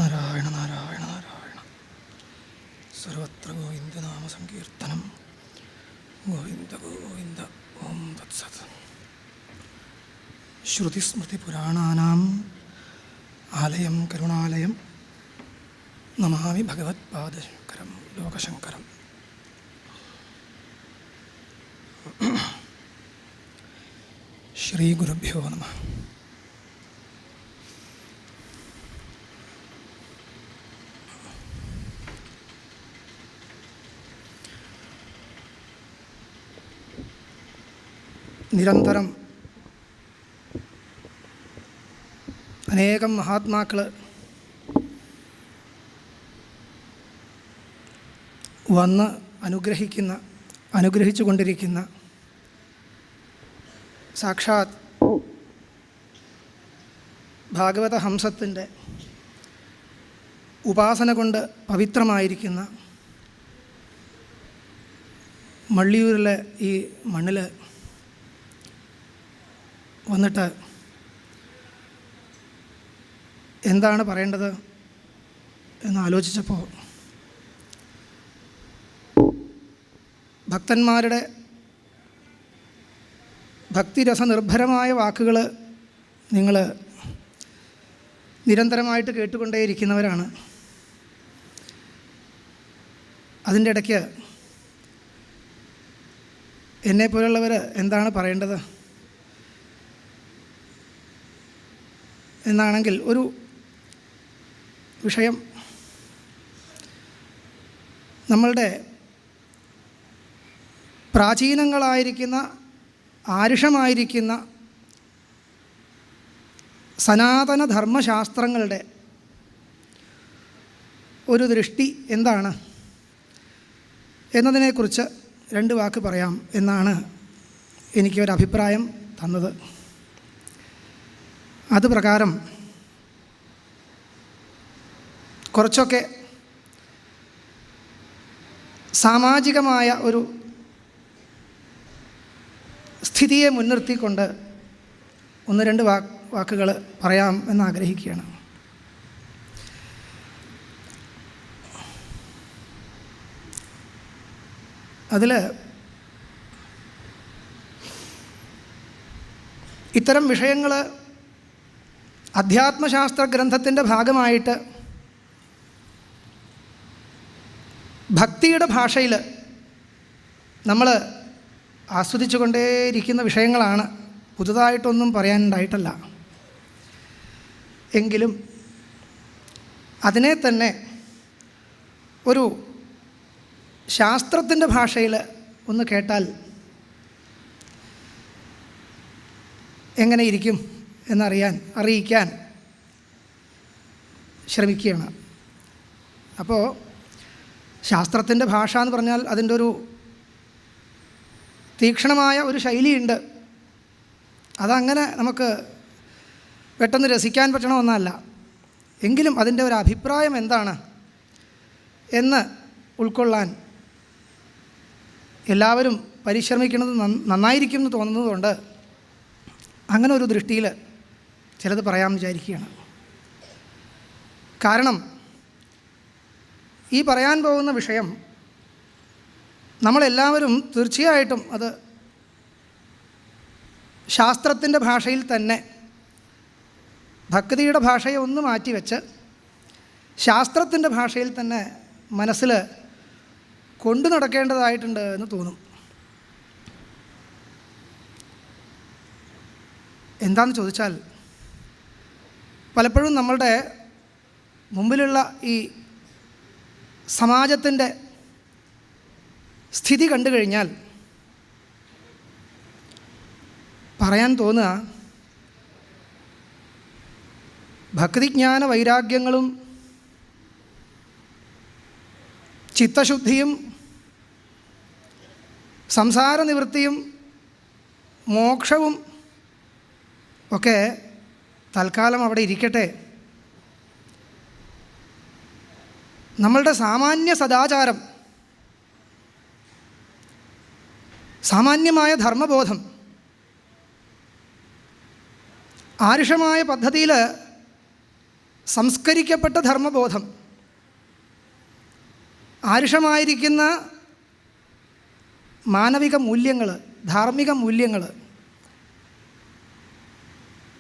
നാരായണ നാരായണ നാരായണ. സർവത്ര ഗോവിന്ദനാമ സങ്കീർത്തനം. ഗോവിന്ദ ഗോവിന്ദ. ഓം തത്സത്. ശ്രുതിസ്മൃതിപുരാണാനാം ആലയം കരുണാലയം നമാമി ഭഗവത്പാദശങ്കരം ലോകശങ്കരം. ശ്രീഗുരുഭ്യോ നമഃ. നിരന്തരം അനേകം മഹാത്മാക്കൾ വന്ന് അനുഗ്രഹിച്ചു കൊണ്ടിരിക്കുന്ന സാക്ഷാത് ഭാഗവത ഹംസത്തിൻ്റെ ഉപാസന കൊണ്ട് പവിത്രമായിരിക്കുന്ന മള്ളിയൂരിലെ ഈ മണ്ണിൽ വന്നിട്ട് എന്താണ് പറയേണ്ടത് എന്ന് ആലോചിച്ചപ്പോൾ ഭക്തന്മാരുടെ ഭക്തിരസനിർഭരമായ വാക്കുകൾ നിങ്ങൾ നിരന്തരമായിട്ട് കേട്ടുകൊണ്ടേയിരിക്കുന്നവരാണ്. അതിൻ്റെ ഇടയ്ക്ക് എന്നെപ്പോലുള്ളവർ എന്താണ് പറയേണ്ടത് എന്നാണെങ്കിൽ ഒരു വിഷയം, നമ്മളുടെ പ്രാചീനങ്ങളായിരിക്കുന്ന ആരുഷമായിരിക്കുന്ന സനാതന ധർമ്മശാസ്ത്രങ്ങളുടെ ഒരു ദൃഷ്ടി എന്താണ് എന്നതിനെക്കുറിച്ച് രണ്ട് വാക്ക് പറയാം എന്നാണ് എനിക്കൊരഭിപ്രായം തന്നത്. അത് പ്രകാരം കുറച്ചൊക്കെ സാമാജികമായ ഒരു സ്ഥിതിയെ മുൻനിർത്തിക്കൊണ്ട് ഒന്ന് രണ്ട് വാക്കുകൾ പറയാം എന്നാഗ്രഹിക്കുകയാണ്. അതിൽ ഇത്തരം വിഷയങ്ങൾ അധ്യാത്മശാസ്ത്ര ഗ്രന്ഥത്തിൻ്റെ ഭാഗമായിട്ട് ഭക്തിയുടെ ഭാഷയിൽ നമ്മൾ ആസ്വദിച്ചു കൊണ്ടേയിരിക്കുന്ന വിഷയങ്ങളാണ്. പുതുതായിട്ടൊന്നും പറയാനുണ്ടായിട്ടല്ല. എങ്കിലും അതിനെ തന്നെ ഒരു ശാസ്ത്രത്തിൻ്റെ ഭാഷയിൽ ഒന്ന് കേട്ടാൽ എങ്ങനെ ഇരിക്കും അറിയിക്കാൻ ശ്രമിക്കുകയാണ്. അപ്പോൾ ശാസ്ത്രത്തിൻ്റെ ഭാഷ എന്ന് പറഞ്ഞാൽ അതിൻ്റെ ഒരു തീക്ഷ്ണമായ ഒരു ശൈലിയുണ്ട്. അതങ്ങനെ നമുക്ക് പെട്ടെന്ന് രസിക്കാൻ പറ്റണ ഒന്നല്ല. എങ്കിലും അതിൻ്റെ ഒരു അഭിപ്രായം എന്താണ് എന്ന് ഉൾക്കൊള്ളാൻ എല്ലാവരും പരിശ്രമിക്കുന്നത് നന്നായിരിക്കും എന്ന് തോന്നുന്നതുകൊണ്ട് അങ്ങനെ ഒരു ദൃഷ്ടിയിൽ ചിലത് പറയാൻ വിചാരിക്കുകയാണ്. കാരണം ഈ പറയാൻ പോകുന്ന വിഷയം നമ്മളെല്ലാവരും തീർച്ചയായിട്ടും അത് ശാസ്ത്രത്തിൻ്റെ ഭാഷയിൽ തന്നെ, ഭക്തിയുടെ ഭാഷയെ ഒന്ന് മാറ്റിവെച്ച് ശാസ്ത്രത്തിൻ്റെ ഭാഷയിൽ തന്നെ മനസ്സിൽ കൊണ്ടു നടക്കേണ്ടതായിട്ടുണ്ട് എന്ന് തോന്നും. എന്താണെന്ന് ചോദിച്ചാൽ, പലപ്പോഴും നമ്മളുടെ മുമ്പിലുള്ള ഈ സമാജത്തിൻ്റെ സ്ഥിതി കണ്ടു കഴിഞ്ഞാൽ പറയാൻ തോന്നുക, ഭക്തിജ്ഞാന വൈരാഗ്യങ്ങളും ചിത്തശുദ്ധിയും സംസാര നിവൃത്തിയും മോക്ഷവും ഒക്കെ തൽക്കാലം അവിടെ ഇരിക്കട്ടെ. നമ്മളുടെ സാമാന്യ സദാചാരം, സാമാന്യമായ ധർമ്മബോധം ആരുഷമായ പദ്ധതിയിൽ സംസ്കരിക്കപ്പെട്ട ധർമ്മബോധം, ആരുഷമായിരിക്കുന്ന മാനവിക മൂല്യങ്ങൾ, ധാർമ്മിക മൂല്യങ്ങൾ,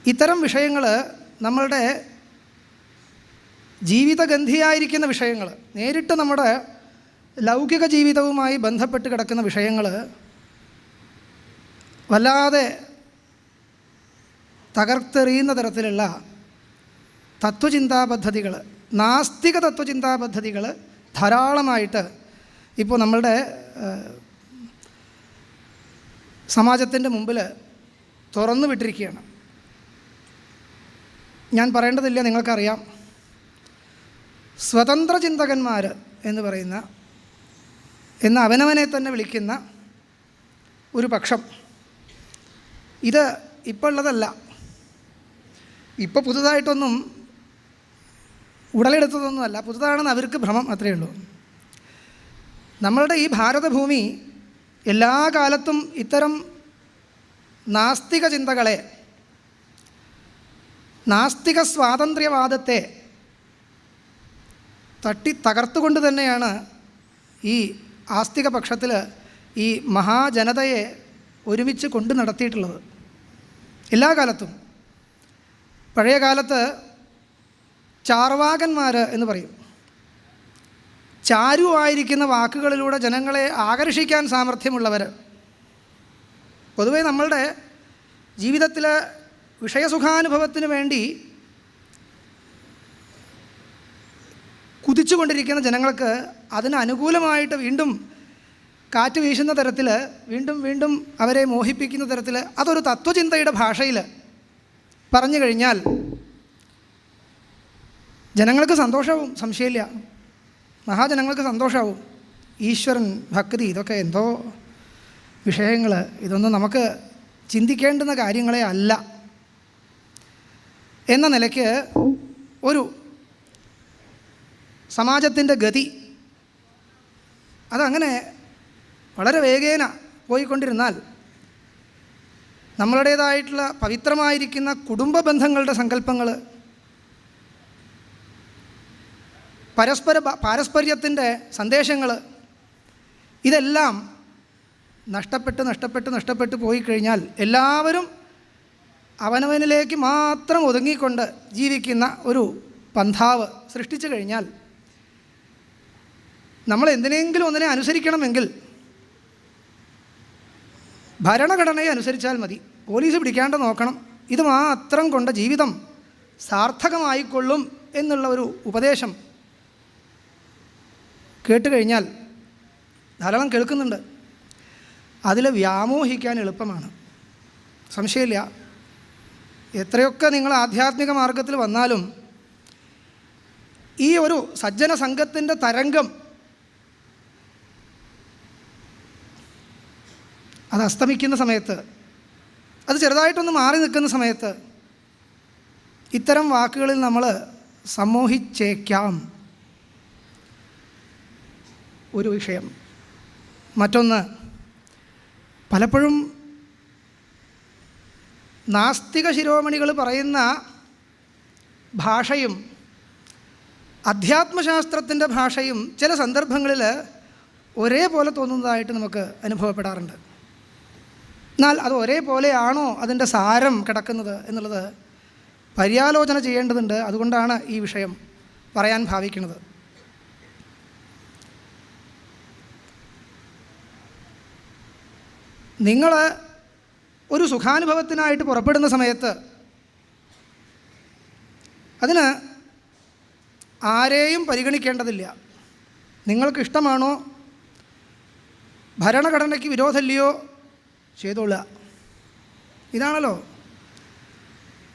ഇത്തരം വിഷയങ്ങൾ നമ്മളുടെ ജീവിതഗന്ധിയായിരിക്കുന്ന വിഷയങ്ങൾ, നേരിട്ട് നമ്മുടെ ലൗകിക ജീവിതവുമായി ബന്ധപ്പെട്ട് കിടക്കുന്ന വിഷയങ്ങൾ വല്ലാതെ തകർത്തെറിയുന്ന തരത്തിലുള്ള തത്വചിന്താ പദ്ധതികൾ, നാസ്തിക തത്വചിന്താ പദ്ധതികൾ ധാരാളമായിട്ട് ഇപ്പോൾ നമ്മളുടെ സമാജത്തിൻ്റെ മുമ്പിൽ തുറന്നു വിട്ടിരിക്കുകയാണ്. ഞാൻ പറയേണ്ടതില്ല, നിങ്ങൾക്കറിയാം. സ്വതന്ത്ര ചിന്തകന്മാർ എന്ന് പറയുന്ന, എന്ന് അവനവനെ തന്നെ വിളിക്കുന്ന ഒരു പക്ഷം, ഇത് ഇപ്പോൾ ഉള്ളതല്ല, ഇപ്പോൾ പുതുതായിട്ടൊന്നും ഉടലെടുത്തതൊന്നുമല്ല, പുതുതാണെന്ന് അവർക്ക് ഭ്രമം അത്രയേ ഉള്ളൂ. നമ്മളുടെ ഈ ഭാരതഭൂമി എല്ലാ കാലത്തും ഇത്തരം നാസ്തിക ചിന്തകളെ, നാസ്തിക സ്വാതന്ത്ര്യവാദത്തെ തട്ടി തകർത്തുകൊണ്ട് തന്നെയാണ് ഈ ആസ്തിക പക്ഷത്തിൽ ഈ മഹാജനതയെ ഒരുമിച്ച് കൊണ്ട് നടത്തിയിട്ടുള്ളത്. എല്ലാ കാലത്തും. പഴയ കാലത്ത് ചാർവാകന്മാർ എന്ന് പറയും. ചാരുവായിരിക്കുന്ന വാക്കുകളിലൂടെ ജനങ്ങളെ ആകർഷിക്കാൻ സാമർഥ്യമുള്ളവർ. പൊതുവേ നമ്മളുടെ ജീവിതത്തിലെ വിഷയസുഖാനുഭവത്തിന് വേണ്ടി കുതിച്ചുകൊണ്ടിരിക്കുന്ന ജനങ്ങൾക്ക് അതിന് അനുകൂലമായിട്ട് വീണ്ടും കാറ്റ് വീശുന്ന തരത്തിൽ, വീണ്ടും വീണ്ടും അവരെ മോഹിപ്പിക്കുന്ന തരത്തിൽ അതൊരു തത്വചിന്തയുടെ ഭാഷയിൽ പറഞ്ഞു കഴിഞ്ഞാൽ ജനങ്ങൾക്ക് സന്തോഷവും, സംശയമില്ല. മഹാജനങ്ങൾക്ക് സന്തോഷമാവും. ഈശ്വരൻ, ഭക്തി, ഇതൊക്കെ എന്തോ വിഷയങ്ങൾ, ഇതൊന്നും നമുക്ക് ചിന്തിക്കേണ്ടുന്ന കാര്യങ്ങളെ അല്ല എന്ന നിലയ്ക്ക് ഒരു സമാജത്തിൻ്റെ ഗതി അതങ്ങനെ വളരെ വേഗേന പോയിക്കൊണ്ടിരുന്നാൽ നമ്മളുടേതായിട്ടുള്ള പവിത്രമായിരിക്കുന്ന കുടുംബ ബന്ധങ്ങളുടെ സങ്കല്പങ്ങൾ, പാരസ്പര്യത്തിൻ്റെ സന്ദേശങ്ങൾ, ഇതെല്ലാം നഷ്ടപ്പെട്ട് പോയി കഴിഞ്ഞാൽ എല്ലാവരും അവനവനിലേക്ക് മാത്രം ഒതുങ്ങിക്കൊണ്ട് ജീവിക്കുന്ന ഒരു പന്ഥാവ് സൃഷ്ടിച്ചു കഴിഞ്ഞാൽ നമ്മൾ എന്തിനെങ്കിലും ഒന്നിനെ അനുസരിക്കണമെങ്കിൽ ഭരണഘടനയെ അനുസരിച്ചാൽ മതി. പോലീസ് പിടിക്കാണ്ട് നോക്കണം. ഇത് മാത്രം കൊണ്ട് ജീവിതം സാർത്ഥകമായിക്കൊള്ളും എന്നുള്ള ഒരു ഉപദേശം കേട്ടുകഴിഞ്ഞാൽ ധാരാളം കേൾക്കുന്നുണ്ട്. അതിൽ വ്യാമോഹിക്കാൻ എളുപ്പമാണ്, സംശയമില്ല. എത്രയൊക്കെ നിങ്ങൾ ആധ്യാത്മിക മാർഗത്തിൽ വന്നാലും ഈ ഒരു സജ്ജന സംഘത്തിൻ്റെ തരംഗം അത് അസ്തമിക്കുന്ന സമയത്ത്, അത് ചെറുതായിട്ടൊന്ന് മാറി നിൽക്കുന്ന സമയത്ത് ഇത്തരം വാക്കുകളിൽ നമ്മൾ സമ്മോഹിച്ചേക്കാം. ഒരു വിഷയം. മറ്റൊന്ന്, പലപ്പോഴും നാസ്തിക ശിരോമണികൾ പറയുന്ന ഭാഷയും അധ്യാത്മശാസ്ത്രത്തിൻ്റെ ഭാഷയും ചില സന്ദർഭങ്ങളിൽ ഒരേപോലെ തോന്നുന്നതായിട്ട് നമുക്ക് അനുഭവപ്പെടാറുണ്ട്. എന്നാൽ അത് ഒരേപോലെയാണോ അതിൻ്റെ സാരം കിടക്കുന്നത് എന്നുള്ളത് പര്യാലോചന ചെയ്യേണ്ടതുണ്ട്. അതുകൊണ്ടാണ് ഈ വിഷയം പറയാൻ ഭാവിക്കുന്നത്. നിങ്ങൾ ഒരു സുഖാനുഭവത്തിനായിട്ട് പുറപ്പെടുന്ന സമയത്ത് അതിന് ആരെയും പരിഗണിക്കേണ്ടതില്ല. നിങ്ങൾക്കിഷ്ടമാണോ, ഭരണഘടനയ്ക്ക് വിരോധമില്ലയോ, ചെയ്തോളുക. ഇതാണല്ലോ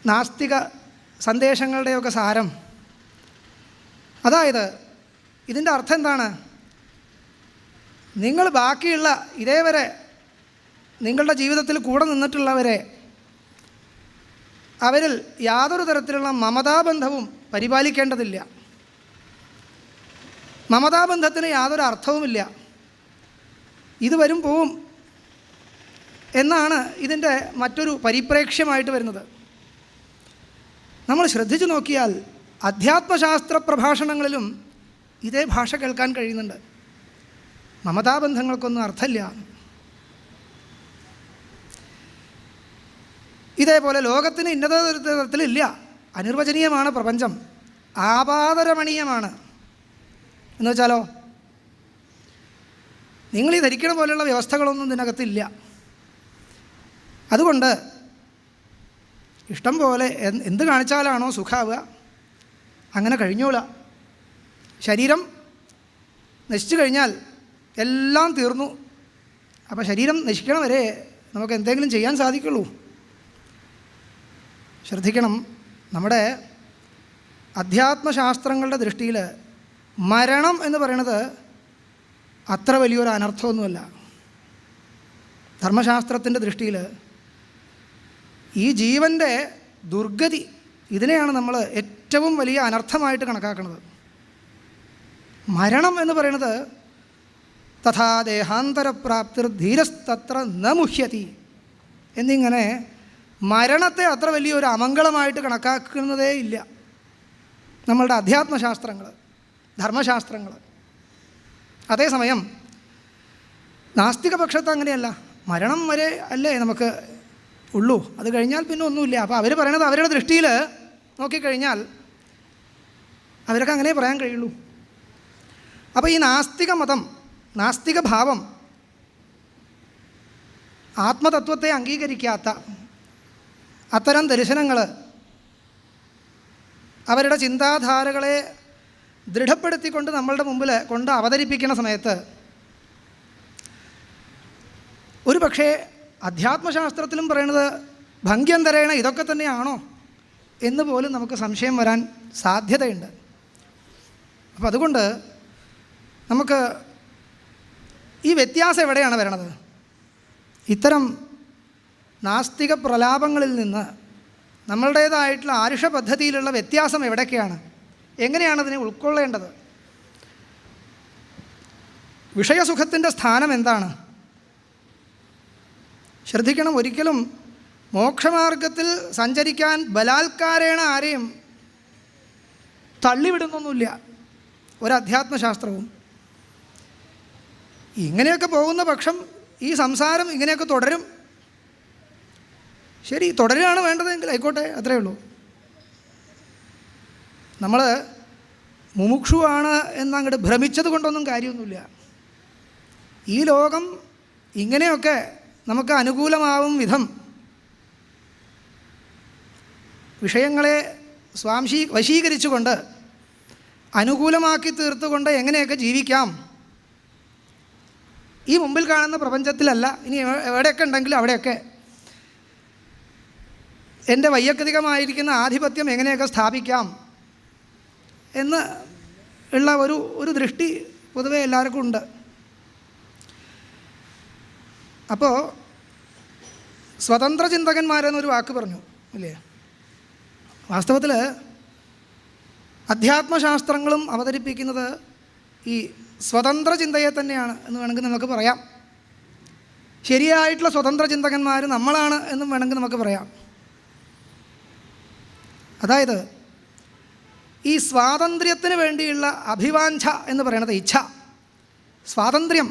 നാസ്തിക സന്ദേശങ്ങളുടെയൊക്കെ സാരം. അതായത് ഇതിൻ്റെ അർത്ഥം എന്താണ്? നിങ്ങൾ ബാക്കിയുള്ള ഇതേവരെ നിങ്ങളുടെ ജീവിതത്തിൽ കൂടെ നിന്നിട്ടുള്ളവരെ, അവരിൽ യാതൊരു തരത്തിലുള്ള മമതാബന്ധവും പരിപാലിക്കേണ്ടതില്ല. മമതാബന്ധത്തിന് യാതൊരു അർത്ഥവുമില്ല. ഇത് വരും പോവും എന്നാണ് ഇതിൻ്റെ മറ്റൊരു പരിപ്രേക്ഷ്യമായിട്ട് വരുന്നത്. നമ്മൾ ശ്രദ്ധിച്ചു നോക്കിയാൽ അധ്യാത്മശാസ്ത്ര പ്രഭാഷണങ്ങളിലും ഇതേ ഭാഷ കേൾക്കാൻ കഴിയുന്നുണ്ട്. മമതാബന്ധങ്ങൾക്കൊന്നും അർത്ഥമില്ല. ഇതേപോലെ ലോകത്തിന് ഇന്നത തരത്തിലില്ല, അനിർവചനീയമാണ് പ്രപഞ്ചം, ആപാദരമണീയമാണ് എന്ന് വെച്ചാലോ, നിങ്ങൾ ഈ ധരിക്കണ പോലെയുള്ള വ്യവസ്ഥകളൊന്നും ഇതിനകത്തില്ല. അതുകൊണ്ട് ഇഷ്ടം പോലെ എന്ത് കാണിച്ചാലാണോ സുഖാവുക അങ്ങനെ കഴിഞ്ഞോളാം. ശരീരം നശിച്ചു കഴിഞ്ഞാൽ എല്ലാം തീർന്നു. അപ്പോൾ ശരീരം നശിക്കണം വരെ നമുക്ക് എന്തെങ്കിലും ചെയ്യാൻ സാധിക്കുള്ളൂ. ശ്രദ്ധിക്കണം, നമ്മുടെ അധ്യാത്മശാസ്ത്രങ്ങളുടെ ദൃഷ്ടിയിൽ മരണം എന്ന് പറയുന്നത് അത്ര വലിയൊരു അനർത്ഥമൊന്നുമല്ല. ധർമ്മശാസ്ത്രത്തിൻ്റെ ദൃഷ്ടിയിൽ ഈ ജീവൻ്റെ ദുർഗതി, ഇതിനെയാണ് നമ്മൾ ഏറ്റവും വലിയ അനർത്ഥമായിട്ട് കണക്കാക്കുന്നത്. മരണം എന്ന് പറയുന്നത് തഥാ ദേഹാന്തരപ്രാപ്തിർ ധീരസ്തത്ര ന മുഹ്യതി എന്നിങ്ങനെ മരണത്തെ അത്ര വലിയൊരു അമംഗളമായിട്ട് കണക്കാക്കുന്നതേ ഇല്ല നമ്മളുടെ അധ്യാത്മശാസ്ത്രങ്ങൾ, ധർമ്മശാസ്ത്രങ്ങൾ. അതേസമയം നാസ്തിക പക്ഷത്ത് അങ്ങനെയല്ല. മരണം വരെ അല്ലേ നമുക്ക് ഉള്ളൂ, അത് കഴിഞ്ഞാൽ പിന്നെ ഒന്നുമില്ല. അപ്പോൾ അവർ പറയണത് അവരുടെ ദൃഷ്ടിയിൽ നോക്കിക്കഴിഞ്ഞാൽ അവർക്ക് അങ്ങനെ പറയാൻ കഴിയുള്ളൂ. അപ്പോൾ ഈ നാസ്തിക മതം, നാസ്തിക ഭാവം, ആത്മതത്വത്തെ അംഗീകരിക്കാത്ത അത്തരം ദർശനങ്ങൾ അവരുടെ ചിന്താധാരകളെ ദൃഢപ്പെടുത്തിക്കൊണ്ട് നമ്മളുടെ മുമ്പിൽ കൊണ്ട് അവതരിപ്പിക്കുന്ന സമയത്ത് ഒരു പക്ഷേ അധ്യാത്മശാസ്ത്രത്തിലും പറയുന്നത് ഭംഗ്യന്തരേണ ഇതൊക്കെ തന്നെയാണോ എന്ന് പോലും നമുക്ക് സംശയം വരാൻ സാധ്യതയുണ്ട്. അപ്പോൾ അതുകൊണ്ട് നമുക്ക് ഈ വ്യത്യാസം എവിടെയാണ് വരണത്? ഇത്തരം നാസ്തിക പ്രലാപങ്ങളിൽ നിന്ന് നമ്മളുടേതായിട്ടുള്ള ആരുഷ പദ്ധതിയിലുള്ള വ്യത്യാസം എവിടേക്കാണ്? എങ്ങനെയാണ് അതിനെ ഉൾക്കൊള്ളേണ്ടത്? വിഷയസുഖത്തിൻ്റെ സ്ഥാനം എന്താണ്? ശ്രദ്ധിക്കണം, ഒരിക്കലും മോക്ഷമാർഗത്തിൽ സഞ്ചരിക്കാൻ ബലാത്കാരേണ ആരെയും തള്ളിവിടുന്നൊന്നുമില്ല ഒരധ്യാത്മശാസ്ത്രവും. ഇങ്ങനെയൊക്കെ പോകുന്ന പക്ഷം ഈ സംസാരം ഇങ്ങനെയൊക്കെ തുടരും. ശരി, തുടരുകയാണ് വേണ്ടതെങ്കിൽ ആയിക്കോട്ടെ, അത്രയേ ഉള്ളൂ. നമ്മൾ മുമുക്ഷുവാണ് എന്നങ്ങോട്ട് ഭ്രമിച്ചത് കൊണ്ടൊന്നും കാര്യമൊന്നുമില്ല. ഈ ലോകം ഇങ്ങനെയൊക്കെ നമുക്ക് അനുകൂലമാവും വിധം വിഷയങ്ങളെ വശീകരിച്ചുകൊണ്ട് അനുകൂലമാക്കി തീർത്തുകൊണ്ട് എങ്ങനെയൊക്കെ ജീവിക്കാം, ഈ മുമ്പിൽ കാണുന്ന പ്രപഞ്ചത്തിലല്ല, ഇനി എവിടെയൊക്കെ ഉണ്ടെങ്കിലും അവിടെയൊക്കെ എൻ്റെ വൈയക്തികമായിരിക്കുന്ന ആധിപത്യം എങ്ങനെയൊക്കെ സ്ഥാപിക്കാം എന്ന് ഉള്ള ഒരു ദൃഷ്ടി പൊതുവെ എല്ലാവർക്കും ഉണ്ട്. അപ്പോൾ സ്വതന്ത്ര ചിന്തകന്മാരെന്നൊരു വാക്ക് പറഞ്ഞു അല്ലേ? വാസ്തവത്തിൽ അധ്യാത്മശാസ്ത്രങ്ങളും അവതരിപ്പിക്കുന്നത് ഈ സ്വതന്ത്ര ചിന്തയെ തന്നെയാണ് എന്ന് വേണമെങ്കിൽ നമുക്ക് പറയാം. ശരിയായിട്ടുള്ള സ്വതന്ത്ര ചിന്തകന്മാർ നമ്മളാണ് എന്നും വേണമെങ്കിൽ നമുക്ക് പറയാം. അതായത് ഈ സ്വാതന്ത്ര്യത്തിന് വേണ്ടിയുള്ള അഭിവാഞ്ച എന്ന് പറയുന്നത് ഇച്ഛ, സ്വാതന്ത്ര്യം,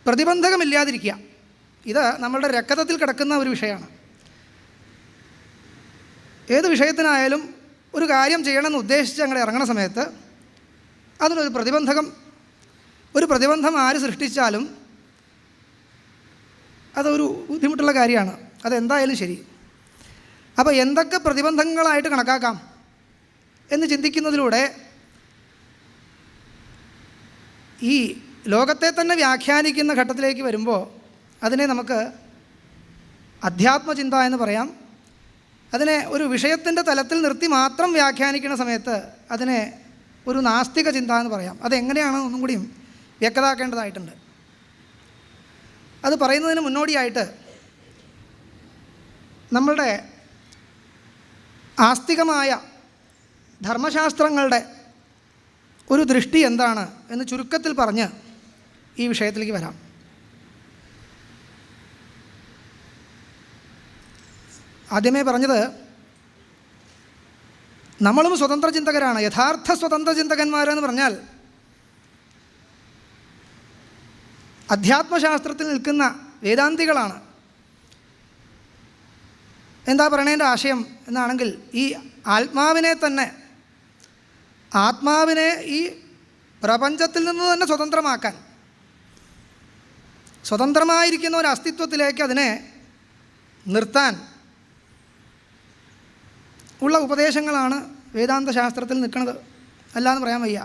പ്രതിബന്ധകമില്ലാതിരിക്കുക, ഇത് നമ്മളുടെ രക്തത്തിൽ കിടക്കുന്ന ഒരു വിഷയമാണ്. ഏത് വിഷയത്തിനായാലും ഒരു കാര്യം ചെയ്യണമെന്ന് ഉദ്ദേശിച്ച് അങ്ങനെ ഇറങ്ങുന്ന സമയത്ത് അതിനൊരു പ്രതിബന്ധം ആര് സൃഷ്ടിച്ചാലും അതൊരു ബുദ്ധിമുട്ടുള്ള കാര്യമാണ്. അതെന്തായാലും ശരി. അപ്പോൾ എന്തൊക്കെ പ്രതിബന്ധങ്ങളായിട്ട് കണക്കാക്കാം എന്ന് ചിന്തിക്കുന്നതിലൂടെ ഈ ലോകത്തെ തന്നെ വ്യാഖ്യാനിക്കുന്ന ഘട്ടത്തിലേക്ക് വരുമ്പോൾ അതിനെ നമുക്ക് അധ്യാത്മചിന്ത എന്ന് പറയാം. അതിനെ ഒരു വിഷയത്തിൻ്റെ തലത്തിൽ നിർത്തി മാത്രം വ്യാഖ്യാനിക്കുന്ന സമയത്ത് അതിനെ ഒരു നാസ്തിക ചിന്ത എന്ന് പറയാം. അതെങ്ങനെയാണ് ഒന്നും കൂടിയും വ്യക്തമാക്കേണ്ടതായിട്ടുണ്ട്. അത് പറയുന്നതിന് മുന്നോടിയായിട്ട് നമ്മളുടെ ആസ്തികമായ ധർമ്മശാസ്ത്രങ്ങളുടെ ഒരു ദൃഷ്ടി എന്താണ് എന്ന് ചുരുക്കത്തിൽ പറഞ്ഞ് ഈ വിഷയത്തിലേക്ക് വരാം. ആദ്യമേ പറഞ്ഞത് നമ്മളും സ്വതന്ത്ര ചിന്തകരാണ്. യഥാർത്ഥ സ്വതന്ത്ര ചിന്തകന്മാരെന്ന് പറഞ്ഞാൽ അധ്യാത്മശാസ്ത്രത്തിൽ നിൽക്കുന്ന വേദാന്തികളാണ്. എന്താ പറയണതിൻ്റെ ആശയം എന്നാണെങ്കിൽ, ഈ ആത്മാവിനെ ഈ പ്രപഞ്ചത്തിൽ നിന്ന് തന്നെ സ്വതന്ത്രമാക്കാൻ, സ്വതന്ത്രമായിരിക്കുന്ന ഒരു അസ്തിത്വത്തിലേക്ക് അതിനെ നിർത്താൻ ഉള്ള ഉപദേശങ്ങളാണ് വേദാന്ത ശാസ്ത്രത്തിൽ നിൽക്കുന്നത്. അല്ലാന്ന് പറയാൻ വയ്യ.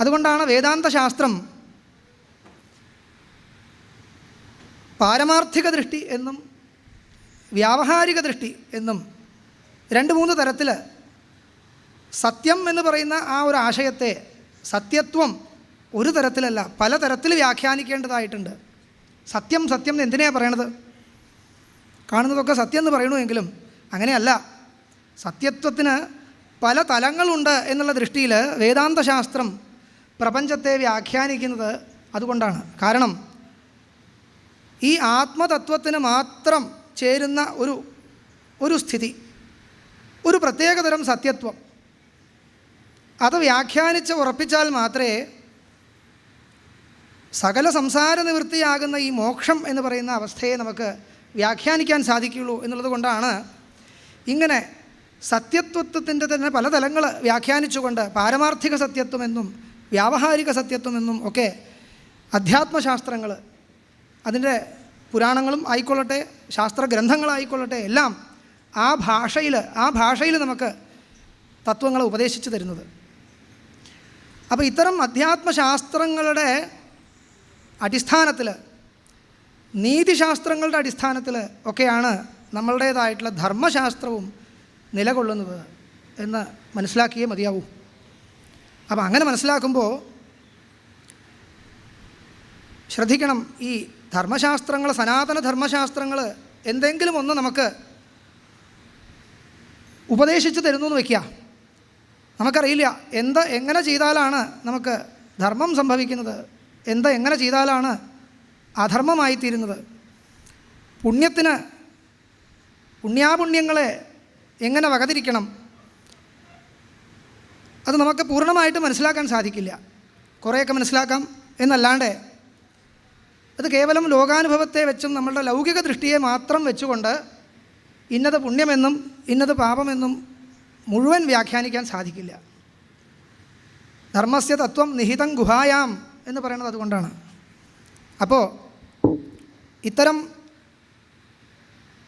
അതുകൊണ്ടാണ് വേദാന്ത ശാസ്ത്രം പാരമാർത്ഥിക ദൃഷ്ടി എന്നും വ്യാവഹാരിക ദൃഷ്ടി എന്നും 2-3 തരത്തിൽ സത്യം എന്ന് പറയുന്ന ആ ഒരു ആശയത്തെ, സത്യത്വം ഒരു തരത്തിലല്ല പല തരത്തിൽ വ്യാഖ്യാനിക്കേണ്ടതായിട്ടുണ്ട്. സത്യം സത്യം എന്ന് എന്തിനാണ് പറയണത്? കാണുന്നതൊക്കെ സത്യം എന്ന് പറയണമെങ്കിലും അങ്ങനെയല്ല. സത്യത്വത്തിന് പല തലങ്ങളുണ്ട് എന്നുള്ള ദൃഷ്ടിയിൽ വേദാന്ത ശാസ്ത്രം പ്രപഞ്ചത്തെ വ്യാഖ്യാനിക്കുന്നത് അതുകൊണ്ടാണ്. കാരണം ഈ ആത്മതത്വത്തിന് മാത്രം ചേരുന്ന ഒരു സ്ഥിതി, ഒരു പ്രത്യേകതരം സത്യത്വം, അത് വ്യാഖ്യാനിച്ച് ഉറപ്പിച്ചാൽ മാത്രമേ സകല സംസാര നിവൃത്തിയാകുന്ന ഈ മോക്ഷം എന്ന് പറയുന്ന അവസ്ഥയെ നമുക്ക് വ്യാഖ്യാനിക്കാൻ സാധിക്കുകയുള്ളൂ എന്നുള്ളത് കൊണ്ടാണ് ഇങ്ങനെ സത്യത്വത്തിൻ്റെ തന്നെ പല തലങ്ങൾ വ്യാഖ്യാനിച്ചുകൊണ്ട് പാരമാർത്ഥിക സത്യത്വമെന്നും വ്യാവഹാരിക സത്യത്വമെന്നും ഒക്കെ അധ്യാത്മശാസ്ത്രങ്ങൾ, അതിൻ്റെ പുരാണങ്ങളും ആയിക്കൊള്ളട്ടെ ശാസ്ത്രഗ്രന്ഥങ്ങളായിക്കൊള്ളട്ടെ എല്ലാം ആ ഭാഷയിൽ നമുക്ക് തത്വങ്ങൾ ഉപദേശിച്ചു തരുന്നത്. അപ്പോൾ ഇത്തരം അധ്യാത്മശാസ്ത്രങ്ങളുടെ അടിസ്ഥാനത്തിൽ, നീതിശാസ്ത്രങ്ങളുടെ അടിസ്ഥാനത്തിൽ ഒക്കെയാണ് നമ്മളുടേതായിട്ടുള്ള ധർമ്മശാസ്ത്രവും നിലകൊള്ളുന്നത് എന്ന് മനസ്സിലാക്കിയേ മതിയാവൂ. അപ്പോൾ അങ്ങനെ മനസ്സിലാക്കുമ്പോൾ ശ്രദ്ധിക്കണം, ഈ ധർമ്മശാസ്ത്രങ്ങൾ, സനാതന ധർമ്മശാസ്ത്രങ്ങൾ എന്തെങ്കിലും ഒന്ന് നമുക്ക് ഉപദേശിച്ച് തരുന്നു എന്ന് വയ്ക്കുക. നമുക്കറിയില്ല എങ്ങനെ ചെയ്താലാണ് നമുക്ക് ധർമ്മം സംഭവിക്കുന്നത്, എങ്ങനെ ചെയ്താലാണ് അധർമ്മമായിത്തീരുന്നത്, പുണ്യാപുണ്യങ്ങളെ എങ്ങനെ വകതിരിക്കണം, അത് നമുക്ക് പൂർണ്ണമായിട്ട് മനസ്സിലാക്കാൻ സാധിക്കില്ല. കുറേയൊക്കെ മനസ്സിലാക്കാം എന്നല്ലാണ്ട് അത് കേവലം ലോകാനുഭവത്തെ വെച്ചും നമ്മളുടെ ലൗകിക ദൃഷ്ടിയെ മാത്രം വെച്ചുകൊണ്ട് ഇന്നത് പുണ്യമെന്നും ഇന്നത് പാപമെന്നും മുഴുവൻ വ്യാഖ്യാനിക്കാൻ സാധിക്കില്ല. ധർമ്മസ്യ തത്വം നിഹിതം ഗുഹായാം എന്ന് പറയുന്നത് അതുകൊണ്ടാണ്. അപ്പോൾ ഇത്തരം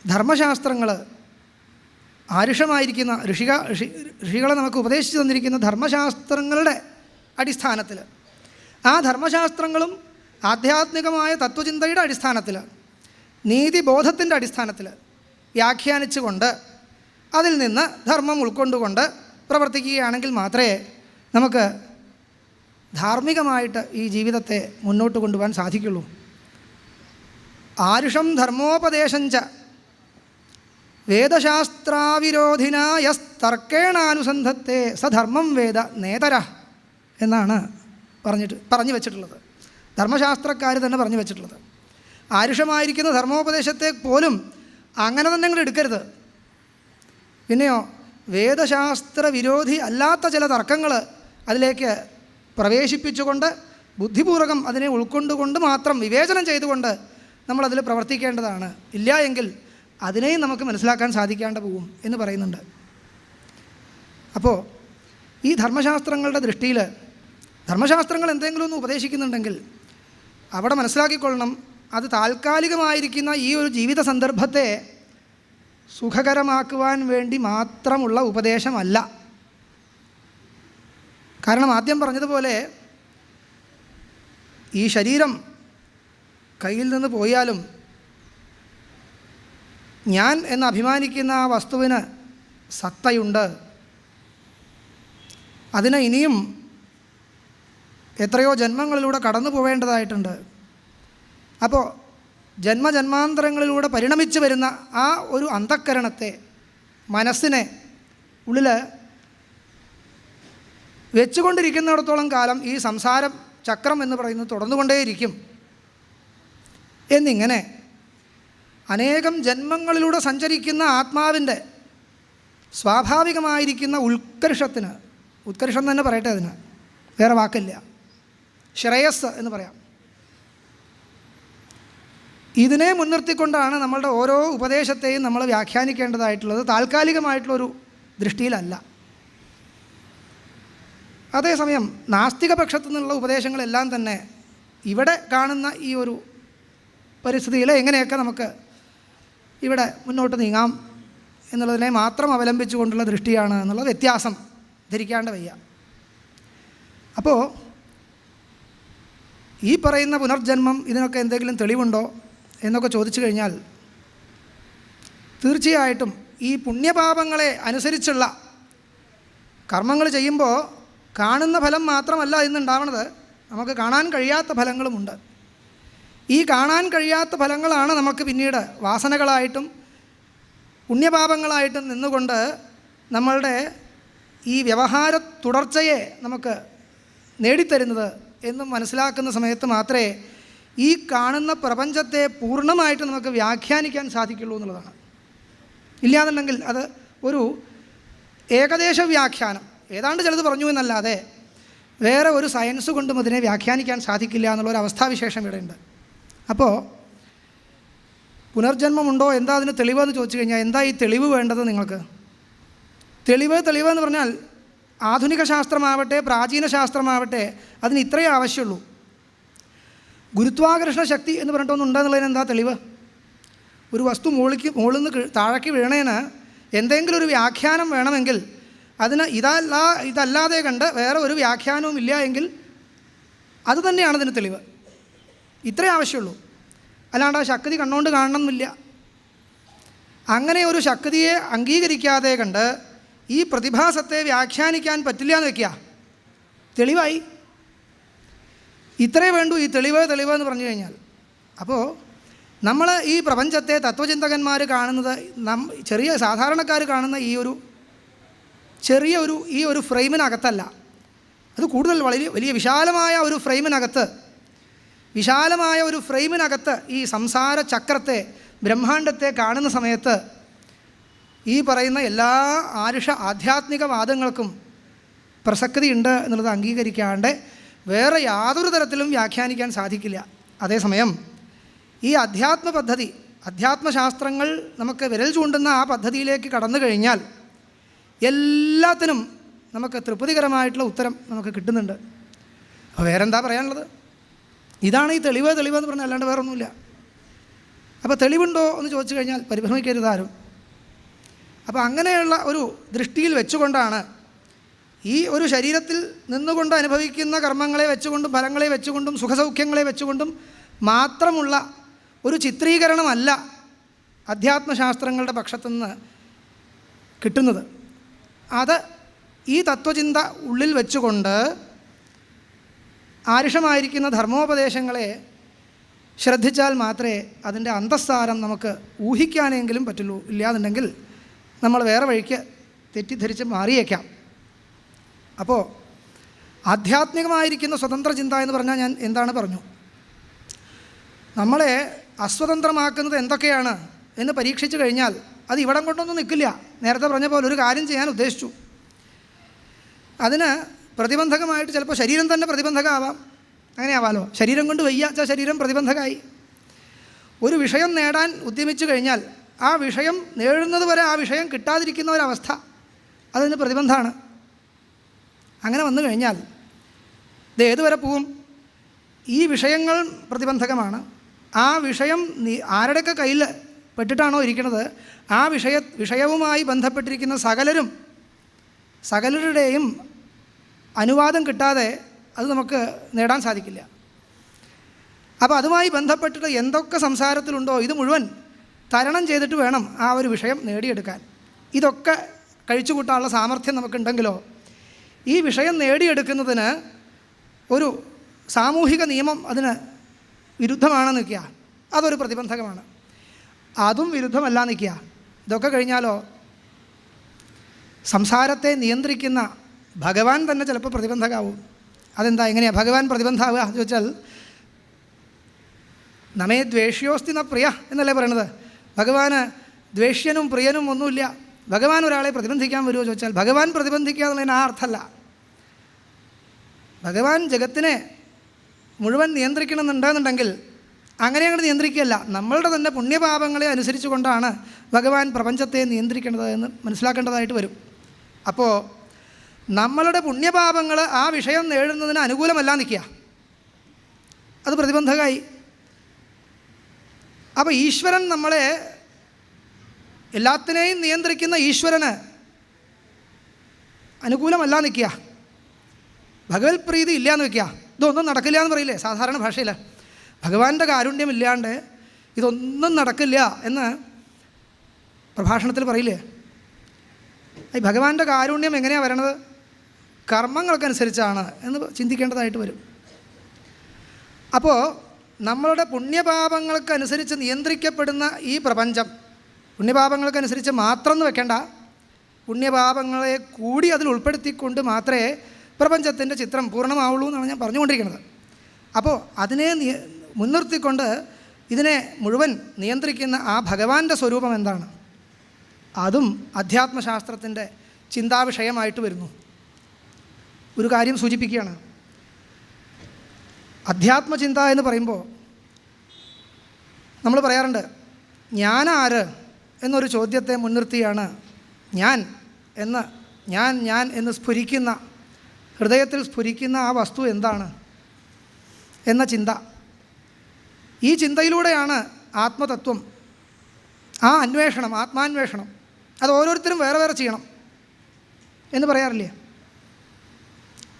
ധർമ്മശാസ്ത്രങ്ങൾ, ആരുഷമായിരിക്കുന്ന ഋഷികളെ നമുക്ക് ഉപദേശിച്ചു തന്നിരിക്കുന്ന ധർമ്മശാസ്ത്രങ്ങളുടെ അടിസ്ഥാനത്തിൽ, ആ ധർമ്മശാസ്ത്രങ്ങളും ആധ്യാത്മികമായ തത്വചിന്തയുടെ അടിസ്ഥാനത്തിൽ, നീതിബോധത്തിൻ്റെ അടിസ്ഥാനത്തിൽ വ്യാഖ്യാനിച്ചുകൊണ്ട് അതിൽ നിന്ന് ധർമ്മം ഉൾക്കൊണ്ടുകൊണ്ട് പ്രവർത്തിക്കുകയാണെങ്കിൽ മാത്രമേ നമുക്ക് ധാർമ്മികമായിട്ട് ഈ ജീവിതത്തെ മുന്നോട്ട് കൊണ്ടുപോകാൻ സാധിക്കുള്ളൂ. ആരുഷം ധർമ്മോപദേശഞ്ച വേദശാസ്ത്രാവിരോധിന യസ്തർക്കേണാനുസന്ധത്തെ സധർമ്മം വേദ നേതര എന്നാണ് പറഞ്ഞു വെച്ചിട്ടുള്ളത്. ധർമ്മശാസ്ത്രക്കാർ തന്നെ പറഞ്ഞു വെച്ചിട്ടുള്ളത്. ആരുഷമായിരിക്കുന്ന ധർമ്മോപദേശത്തെ പോലും അങ്ങനെ തന്നെ അങ്ങോട്ട് എടുക്കരുത്. പിന്നെയോ വേദശാസ്ത്ര വിരോധി അല്ലാത്ത ചില തർക്കങ്ങൾ അതിലേക്ക് പ്രവേശിപ്പിച്ചുകൊണ്ട് ബുദ്ധിപൂർവകം അതിനെ ഉൾക്കൊണ്ടുകൊണ്ട് മാത്രം വിവേചനം ചെയ്തുകൊണ്ട് നമ്മളതിൽ പ്രവർത്തിക്കേണ്ടതാണ്. ഇല്ല എങ്കിൽ അതിനെയും നമുക്ക് മനസ്സിലാക്കാൻ സാധിക്കാണ്ട് പോകും എന്ന് പറയുന്നുണ്ട്. അപ്പോൾ ഈ ധർമ്മശാസ്ത്രങ്ങളുടെ ദൃഷ്ടിയിൽ ധർമ്മശാസ്ത്രങ്ങൾ എന്തെങ്കിലും ഒന്ന് ഉപദേശിക്കുന്നുണ്ടെങ്കിൽ അവിടെ മനസ്സിലാക്കിക്കൊള്ളണം, അത് താൽക്കാലികമായിരിക്കുന്ന ഈ ഒരു ജീവിത സന്ദർഭത്തെ സുഖകരമാക്കുവാൻ വേണ്ടി മാത്രമുള്ള ഉപദേശമല്ല. കാരണം ആദ്യം പറഞ്ഞതുപോലെ ഈ ശരീരം കയ്യിൽ നിന്ന് പോയാലും ഞാൻ എന്ന് അഭിമാനിക്കുന്ന ആ വസ്തുവിന് സത്തയുണ്ട്. അതിന് ഇനിയും എത്രയോ ജന്മങ്ങളിലൂടെ കടന്നു പോവേണ്ടതായിട്ടുണ്ട്. അപ്പോൾ ജന്മജന്മാന്തരങ്ങളിലൂടെ പരിണമിച്ചു വരുന്ന ആ ഒരു അന്ധഃകരണത്തെ, മനസ്സിനെ ഉള്ളിൽ വെച്ചുകൊണ്ടിരിക്കുന്നിടത്തോളം കാലം ഈ സംസാരം ചക്രം എന്ന് പറയുന്നത് തുടർന്നുകൊണ്ടേയിരിക്കും. എന്നിങ്ങനെ അനേകം ജന്മങ്ങളിലൂടെ സഞ്ചരിക്കുന്ന ആത്മാവിൻ്റെ സ്വാഭാവികമായിരിക്കുന്ന ഉത്കർഷത്തിന്, ഉത്കർഷം തന്നെ പറയട്ടെ, അതിന് വേറെ വാക്കില്ല, ശ്രേയസ് എന്ന് പറയാം, ഇതിനെ മുൻനിർത്തിക്കൊണ്ടാണ് നമ്മളുടെ ഓരോ ഉപദേശത്തെയും നമ്മൾ വ്യാഖ്യാനിക്കേണ്ടതായിട്ടുള്ളത്, താൽക്കാലികമായിട്ടുള്ളൊരു ദൃഷ്ടിയിലല്ല. അതേസമയം നാസ്തിക പക്ഷത്തു നിന്നുള്ള ഉപദേശങ്ങളെല്ലാം തന്നെ ഇവിടെ കാണുന്ന ഈ ഒരു പരിസ്ഥിതിയിൽ എങ്ങനെയൊക്കെ നമുക്ക് ഇവിടെ മുന്നോട്ട് നീങ്ങാം എന്നുള്ളതിനെ മാത്രം അവലംബിച്ചുകൊണ്ടുള്ള ദൃഷ്ടിയാണ് എന്നുള്ള വ്യത്യാസം ധരിക്കാണ്ട് വയ്യ. അപ്പോൾ ഈ പറയുന്ന പുനർജന്മം ഇതിനൊക്കെ എന്തെങ്കിലും തെളിവുണ്ടോ എന്നൊക്കെ ചോദിച്ചു കഴിഞ്ഞാൽ തീർച്ചയായിട്ടും ഈ പുണ്യപാപങ്ങളെ അനുസരിച്ചുള്ള കർമ്മങ്ങൾ ചെയ്യുമ്പോൾ കാണുന്ന ഫലം മാത്രമല്ല ഇന്നുണ്ടാവുന്നത്, നമുക്ക് കാണാൻ കഴിയാത്ത ഫലങ്ങളുമുണ്ട്. ഈ കാണാൻ കഴിയാത്ത ഫലങ്ങളാണ് നമുക്ക് പിന്നീട് വാസനകളായിട്ടും പുണ്യപാപങ്ങളായിട്ടും നിന്നുകൊണ്ട് നമ്മളുടെ ഈ വ്യവഹാര തുടർച്ചയെ നമുക്ക് നേടിത്തരുന്നത് എന്നും മനസ്സിലാക്കുന്ന സമയത്ത് മാത്രമേ ഈ കാണുന്ന പ്രപഞ്ചത്തെ പൂർണ്ണമായിട്ട് നമുക്ക് വ്യാഖ്യാനിക്കാൻ സാധിക്കുള്ളൂ എന്നുള്ളതാണ്. ഇല്ലാന്നുണ്ടെങ്കിൽ അത് ഒരു ഏകദേശ വ്യാഖ്യാനം, ഏതാണ്ട് ചിലത് പറഞ്ഞു എന്നല്ലാതെ വേറെ ഒരു സയൻസ് കൊണ്ടും അതിനെ വ്യാഖ്യാനിക്കാൻ സാധിക്കില്ല എന്നുള്ളൊരു അവസ്ഥാവിശേഷം ഇവിടെയുണ്ട്. അപ്പോൾ പുനർജന്മമുണ്ടോ, എന്താ അതിന് തെളിവെന്ന് ചോദിച്ചു കഴിഞ്ഞാൽ എന്താ ഈ തെളിവ് വേണ്ടത് നിങ്ങൾക്ക്? തെളിവെന്ന് പറഞ്ഞാൽ ആധുനിക ശാസ്ത്രമാവട്ടെ പ്രാചീന ശാസ്ത്രമാവട്ടെ അതിന് ഇത്രയേ ആവശ്യമുള്ളൂ. ഗുരുത്വാകർഷണ ശക്തി എന്ന് പറഞ്ഞിട്ടൊന്നുണ്ടെന്നുള്ളതിന് എന്താ തെളിവ്? ഒരു വസ്തു മുകളിൽ നിന്ന് താഴേക്ക് വീണേന് എന്തെങ്കിലും ഒരു വ്യാഖ്യാനം വേണമെങ്കിൽ അതിന് ഇതല്ലാതെ കണ്ട് വേറെ ഒരു വ്യാഖ്യാനവും ഇല്ല എങ്കിൽ അത് തന്നെയാണ് അതിന് തെളിവ്. ഇത്രയേ ആവശ്യമുള്ളൂ. അല്ലാണ്ട് ആ ശക്തി കണ്ണുകൊണ്ട് കാണണമെന്നില്ല. അങ്ങനെ ഒരു ശക്തിയെ അംഗീകരിക്കാതെ കണ്ട് ഈ പ്രതിഭാസത്തെ വ്യാഖ്യാനിക്കാൻ പറ്റില്ല എന്ന് വയ്ക്കുക, തെളിവായി. ഇത്രയേ വേണ്ടൂ ഈ തെളിവ് എന്ന് പറഞ്ഞു കഴിഞ്ഞാൽ. അപ്പോൾ നമ്മൾ ഈ പ്രപഞ്ചത്തെ തത്വചിന്തകന്മാർ കാണുന്നത് ചെറിയ സാധാരണക്കാർ കാണുന്ന ഈ ഒരു ഫ്രെയിമിനകത്തല്ല. അത് കൂടുതൽ വലിയ വിശാലമായ ഒരു ഫ്രെയിമിനകത്ത് ഈ സംസാര ചക്രത്തെ, ബ്രഹ്മാണ്ടത്തെ കാണുന്ന സമയത്ത് ഈ പറയുന്ന എല്ലാ ആധ്യാത്മിക വാദങ്ങൾക്കും പ്രസക്തിയുണ്ട് എന്നുള്ളത് അംഗീകരിക്കാണ്ട് വേറെ യാതൊരു തരത്തിലും വ്യാഖ്യാനിക്കാൻ സാധിക്കില്ല. അതേസമയം ഈ അധ്യാത്മശാസ്ത്രങ്ങൾ നമുക്ക് വിരൽ ചൂണ്ടുന്ന ആ പദ്ധതിയിലേക്ക് കടന്നു കഴിഞ്ഞാൽ എല്ലാത്തിനും നമുക്ക് തൃപ്തികരമായിട്ടുള്ള ഉത്തരം നമുക്ക് കിട്ടുന്നുണ്ട്. അപ്പോൾ വേറെന്താ പറയാനുള്ളത്? ഇതാണ് ഈ തെളിവ് എന്ന് പറഞ്ഞാൽ, അല്ലാണ്ട് വേറെ ഒന്നുമില്ല. അപ്പോൾ തെളിവുണ്ടോ എന്ന് ചോദിച്ചു കഴിഞ്ഞാൽ പരിഭ്രമിക്കരുത് ആരും. അപ്പോൾ അങ്ങനെയുള്ള ഒരു ദൃഷ്ടിയിൽ വെച്ചുകൊണ്ടാണ് ഈ ഒരു ശരീരത്തിൽ നിന്നുകൊണ്ട് അനുഭവിക്കുന്ന കർമ്മങ്ങളെ വെച്ചുകൊണ്ടും ഫലങ്ങളെ വെച്ചുകൊണ്ടും സുഖസൗഖ്യങ്ങളെ വെച്ചുകൊണ്ടും മാത്രമുള്ള ഒരു ചിത്രീകരണമല്ല അധ്യാത്മശാസ്ത്രങ്ങളുടെ പക്ഷത്തുനിന്ന് കിട്ടുന്നത്. അത് ഈ തത്വചിന്ത ഉള്ളിൽ വെച്ചുകൊണ്ട് ആരുഷമായിരിക്കുന്ന ധർമ്മോപദേശങ്ങളെ ശ്രദ്ധിച്ചാൽ മാത്രമേ അതിൻ്റെ അന്തസ്സാരം നമുക്ക് ഊഹിക്കാനെങ്കിലും പറ്റുള്ളൂ. ഇല്ലാന്നുണ്ടെങ്കിൽ നമ്മൾ വേറെ വഴിക്ക് തെറ്റിദ്ധരിച്ച് മാറിയേക്കാം. അപ്പോൾ ആധ്യാത്മികമായിരിക്കുന്ന സ്വതന്ത്ര ചിന്ത എന്ന് പറഞ്ഞാൽ ഞാൻ എന്താണ് പറഞ്ഞു? നമ്മളെ അസ്വതന്ത്രമാക്കുന്നത് എന്തൊക്കെയാണ് എന്ന് പരീക്ഷിച്ചു കഴിഞ്ഞാൽ അത് ഇവിടം കൊണ്ടൊന്നും നിൽക്കില്ല. നേരത്തെ പറഞ്ഞ പോലെ ഒരു കാര്യം ചെയ്യാൻ ഉദ്ദേശിച്ചു, അതിന് പ്രതിബന്ധകമായിട്ട് ചിലപ്പോൾ ശരീരം തന്നെ പ്രതിബന്ധകമാവാം. അങ്ങനെ ആവാമല്ലോ. ശരീരം കൊണ്ട് വയ്യാച്ച ശരീരം പ്രതിബന്ധകമായി. ഒരു വിഷയം നേടാൻ ഉദ്യമിച്ചു കഴിഞ്ഞാൽ ആ വിഷയം നേടുന്നത് വരെ ആ വിഷയം കിട്ടാതിരിക്കുന്ന ഒരവസ്ഥ അതിന് പ്രതിബന്ധമാണ്. അങ്ങനെ വന്നു കഴിഞ്ഞാൽ ഇത് ഏതുവരെ പോവും? ഈ വിഷയങ്ങൾ പ്രതിബന്ധകമാണ്. ആ വിഷയം ആരുടെയൊക്കെ കയ്യിൽ പെട്ടിട്ടാണോ ഇരിക്കുന്നത്, ആ വിഷയവുമായി ബന്ധപ്പെട്ടിരിക്കുന്ന സകലരുടെയും അനുവാദം കിട്ടാതെ അത് നമുക്ക് നേടാൻ സാധിക്കില്ല. അപ്പോൾ അതുമായി ബന്ധപ്പെട്ടിട്ട് എന്തൊക്കെ സംസാരത്തിലുണ്ടോ ഇത് മുഴുവൻ തരണം ചെയ്തിട്ട് വേണം ആ ഒരു വിഷയം നേടിയെടുക്കാൻ. ഇതൊക്കെ കഴിച്ചുകൂട്ടാനുള്ള സാമർഥ്യം നമുക്കുണ്ടെങ്കിലോ ഈ വിഷയം നേടിയെടുക്കുന്നതിന് ഒരു സാമൂഹിക നിയമം അതിന് വിരുദ്ധമാണെന്ന് നിൽക്കുക, അതൊരു പ്രതിബന്ധകമാണ്. അതും വിരുദ്ധമല്ല നിൽക്കുക. ഇതൊക്കെ കഴിഞ്ഞാലോ സംസാരത്തെ നിയന്ത്രിക്കുന്ന ഭഗവാൻ തന്നെ ചിലപ്പോൾ പ്രതിബന്ധകമാവും. അതെന്താ, എങ്ങനെയാണ് ഭഗവാൻ പ്രതിബന്ധമാവുക എന്ന് ചോദിച്ചാൽ, നമേ ദ്വേഷ്യോസ്തി ന പ്രിയ എന്നല്ലേ പറയണത്. ഭഗവാന് ദ്വേഷ്യനും പ്രിയനും ഒന്നുമില്ല. ഭഗവാൻ ഒരാളെ പ്രതിബന്ധിക്കാൻ വരുമോ ചോദിച്ചാൽ ഭഗവാൻ പ്രതിബന്ധിക്കുക എന്നുള്ളതിന് ആ അർത്ഥമല്ല. ഭഗവാൻ ജഗത്തിനെ മുഴുവൻ നിയന്ത്രിക്കണമെന്നുണ്ടെന്നുണ്ടെങ്കിൽ അങ്ങനെ അങ്ങോട്ട് നിയന്ത്രിക്കുകയല്ല, നമ്മളുടെ തന്നെ പുണ്യപാപങ്ങളെ അനുസരിച്ചു കൊണ്ടാണ് ഭഗവാൻ പ്രപഞ്ചത്തെ നിയന്ത്രിക്കേണ്ടത് എന്ന് മനസ്സിലാക്കേണ്ടതായിട്ട് വരും. അപ്പോൾ നമ്മളുടെ പുണ്യപാപങ്ങൾ ആ വിഷയം നേടുന്നതിന് അനുകൂലമല്ല നിൽക്കുക, അത് പ്രതിബന്ധകമായി. അപ്പോൾ ഈശ്വരൻ നമ്മളെ എല്ലാത്തിനെയും നിയന്ത്രിക്കുന്ന ഈശ്വരന് അനുകൂലമല്ല നിൽക്കുക, ഭഗവത് പ്രീതി ഇല്ലയെന്ന് വയ്ക്കുക. ഇതൊന്നും നടക്കില്ല എന്ന് പറയില്ലേ സാധാരണ ഭാഷയിൽ? ഭഗവാന്റെ കാരുണ്യമില്ലാണ്ട് ഇതൊന്നും നടക്കില്ല എന്ന് പ്രഭാഷണത്തിൽ പറയില്ലേ? ഈ ഭഗവാന്റെ കാരുണ്യം എങ്ങനെയാണ് വരണത്? കർമ്മങ്ങൾക്കനുസരിച്ചാണ് എന്ന് ചിന്തിക്കേണ്ടതായിട്ട് വരും. അപ്പോൾ നമ്മളുടെ പുണ്യപാപങ്ങൾക്കനുസരിച്ച് നിയന്ത്രിക്കപ്പെടുന്ന ഈ പ്രപഞ്ചം, പുണ്യപാപങ്ങൾക്കനുസരിച്ച് മാത്രം എന്ന് വെക്കേണ്ട, പുണ്യപാപങ്ങളെ കൂടി അതിൽ ഉൾപ്പെടുത്തിക്കൊണ്ട് മാത്രമേ പ്രപഞ്ചത്തിൻ്റെ ചിത്രം പൂർണ്ണമാവുള്ളൂ എന്നാണ് ഞാൻ പറഞ്ഞുകൊണ്ടിരിക്കുന്നത്. അപ്പോൾ അതിനെ മുൻനിർത്തിക്കൊണ്ട് ഇതിനെ മുഴുവൻ നിയന്ത്രിക്കുന്ന ആ ഭഗവാന്റെ സ്വരൂപം എന്താണ്? അതും അധ്യാത്മശാസ്ത്രത്തിൻ്റെ ചിന്താവിഷയമായിട്ട് വരുന്നു. ഒരു കാര്യം സൂചിപ്പിക്കുകയാണ്. അധ്യാത്മചിന്ത എന്ന് പറയുമ്പോൾ നമ്മൾ പറയാറുണ്ട്, ഞാനാര് എന്നൊരു ചോദ്യത്തെ മുൻനിർത്തിയാണ് ഞാൻ എന്ന് സ്ഫുരിക്കുന്ന, ഹൃദയത്തിൽ സ്ഫുരിക്കുന്ന ആ വസ്തു എന്താണ് എന്ന ചിന്ത. ഈ ചിന്തയിലൂടെയാണ് ആത്മതത്വം, ആ അന്വേഷണം, ആത്മാന്വേഷണം, അത് ഓരോരുത്തരും വേറെ വേറെ ചെയ്യണം എന്ന് പറയാറില്ലേ?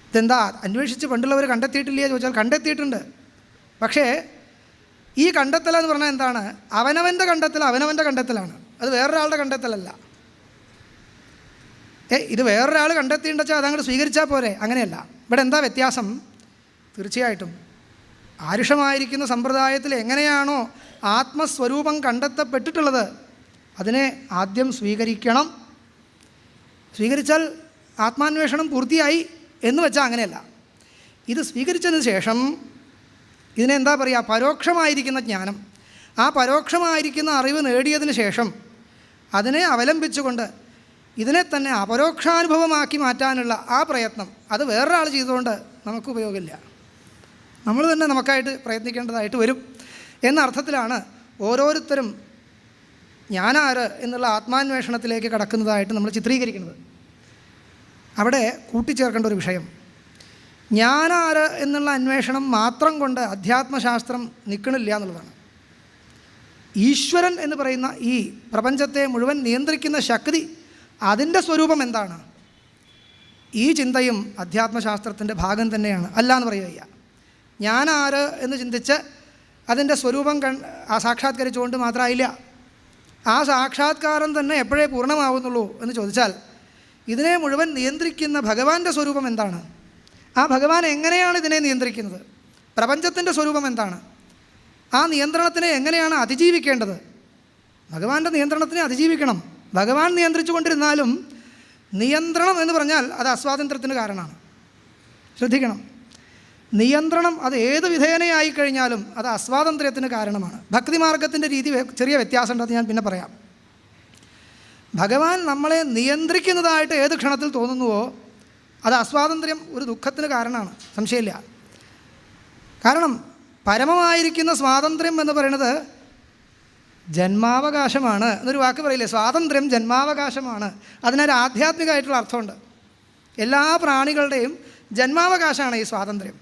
ഇതെന്താ അന്വേഷിച്ച് പണ്ടുള്ളവർ കണ്ടെത്തിയിട്ടില്ലേ ചോദിച്ചാൽ കണ്ടെത്തിയിട്ടുണ്ട്. പക്ഷേ ഈ കണ്ടെത്തലെന്ന് പറഞ്ഞാൽ എന്താണ്? അവനവൻ്റെ കണ്ടെത്തലാണ്, അത് വേറൊരാളുടെ കണ്ടെത്തലല്ല. ഇത് വേറൊരാൾ കണ്ടെത്തിയിട്ടുണ്ടെന്ന് വെച്ചാൽ അതങ്ങോട്ട് സ്വീകരിച്ചാൽ പോരെ? അങ്ങനെയല്ല. ഇവിടെ എന്താ വ്യത്യാസം? തീർച്ചയായിട്ടും ആരുഷമായിരിക്കുന്ന സമ്പ്രദായത്തിൽ എങ്ങനെയാണോ ആത്മസ്വരൂപം കണ്ടെത്തപ്പെട്ടിട്ടുള്ളത് അതിനെ ആദ്യം സ്വീകരിക്കണം. സ്വീകരിച്ചാൽ ആത്മാന്വേഷണം പൂർത്തിയായി എന്ന് വെച്ചാൽ അങ്ങനെയല്ല. ഇത് സ്വീകരിച്ചതിന് ശേഷം ഇതിനെ എന്താ പറയുക? പരോക്ഷമായിരിക്കുന്ന ജ്ഞാനം. ആ പരോക്ഷമായിരിക്കുന്ന അറിവ് നേടിയതിന് ശേഷം അതിനെ അവലംബിച്ചുകൊണ്ട് ഇതിനെ തന്നെ അപരോക്ഷാനുഭവമാക്കി മാറ്റാനുള്ള ആ പ്രയത്നം, അത് വേറൊരാൾ ചെയ്തുകൊണ്ട് നമുക്ക് ഉപയോഗമില്ല. നമ്മൾ തന്നെ നമുക്കായിട്ട് പ്രയത്നിക്കേണ്ടതായിട്ട് വരും എന്ന അർത്ഥത്തിലാണ് ഓരോരുത്തരും ഞാനാര് എന്നുള്ള ആത്മാന്വേഷണത്തിലേക്ക് കടക്കുന്നതായിട്ട് നമ്മൾ ചിത്രീകരിക്കുന്നത്. അവിടെ കൂട്ടിച്ചേർക്കേണ്ട ഒരു വിഷയം, ഞാനാര് എന്നുള്ള അന്വേഷണം മാത്രം കൊണ്ട് അധ്യാത്മശാസ്ത്രം നിൽക്കണില്ല എന്നുള്ളതാണ്. ഈശ്വരൻ എന്ന് പറയുന്ന ഈ പ്രപഞ്ചത്തെ മുഴുവൻ നിയന്ത്രിക്കുന്ന ശക്തി, അതിൻ്റെ സ്വരൂപം എന്താണ്? ഈ ചിന്തയും അധ്യാത്മശാസ്ത്രത്തിൻ്റെ ഭാഗം തന്നെയാണ്, അല്ല എന്ന് പറയുക. ഞാനാര് എന്ന് ചിന്തിച്ച് അതിൻ്റെ സ്വരൂപം സാക്ഷാത്കരിച്ചുകൊണ്ട് മാത്രമായില്ല. ആ സാക്ഷാത്കാരം തന്നെ എപ്പോഴേ പൂർണ്ണമാവുന്നുള്ളൂ എന്ന് ചോദിച്ചാൽ ഇതിനെ മുഴുവൻ നിയന്ത്രിക്കുന്ന ഭഗവാന്റെ സ്വരൂപം എന്താണ്? ആ ഭഗവാൻ എങ്ങനെയാണ് ഇതിനെ നിയന്ത്രിക്കുന്നത്? പ്രപഞ്ചത്തിൻ്റെ സ്വരൂപം എന്താണ്? ആ നിയന്ത്രണത്തിനെ എങ്ങനെയാണ് അതിജീവിക്കേണ്ടത്? ഭഗവാന്റെ നിയന്ത്രണത്തിനെ അതിജീവിക്കണം. ഭഗവാൻ നിയന്ത്രിച്ചു കൊണ്ടിരുന്നാലും നിയന്ത്രണം എന്ന് പറഞ്ഞാൽ അത് അസ്വാതന്ത്ര്യത്തിന് കാരണമാണ്. ശ്രദ്ധിക്കണം, നിയന്ത്രണം അത് ഏത് വിധേനയായി കഴിഞ്ഞാലും അത് അസ്വാതന്ത്ര്യത്തിന് കാരണമാണ്. ഭക്തിമാർഗത്തിൻ്റെ രീതി ചെറിയ വ്യത്യാസമുണ്ടെന്ന് ഞാൻ പിന്നെ പറയാം. ഭഗവാൻ നമ്മളെ നിയന്ത്രിക്കുന്നതായിട്ട് ഏത് ക്ഷണത്തിൽ തോന്നുന്നുവോ അത് അസ്വാതന്ത്ര്യം ഒരു ദുഃഖത്തിന് കാരണമാണ്, സംശയമില്ല. കാരണം പരമമായിരിക്കുന്ന സ്വാതന്ത്ര്യം എന്ന് പറയുന്നത് ജന്മാവകാശമാണ് എന്നൊരു വാക്ക് പറയില്ലേ? സ്വാതന്ത്ര്യം ജന്മാവകാശമാണ്. അതിനൊരു ആധ്യാത്മികമായിട്ടുള്ള അർത്ഥമുണ്ട്. എല്ലാ പ്രാണികളുടെയും ജന്മാവകാശമാണ് ഈ സ്വാതന്ത്ര്യം.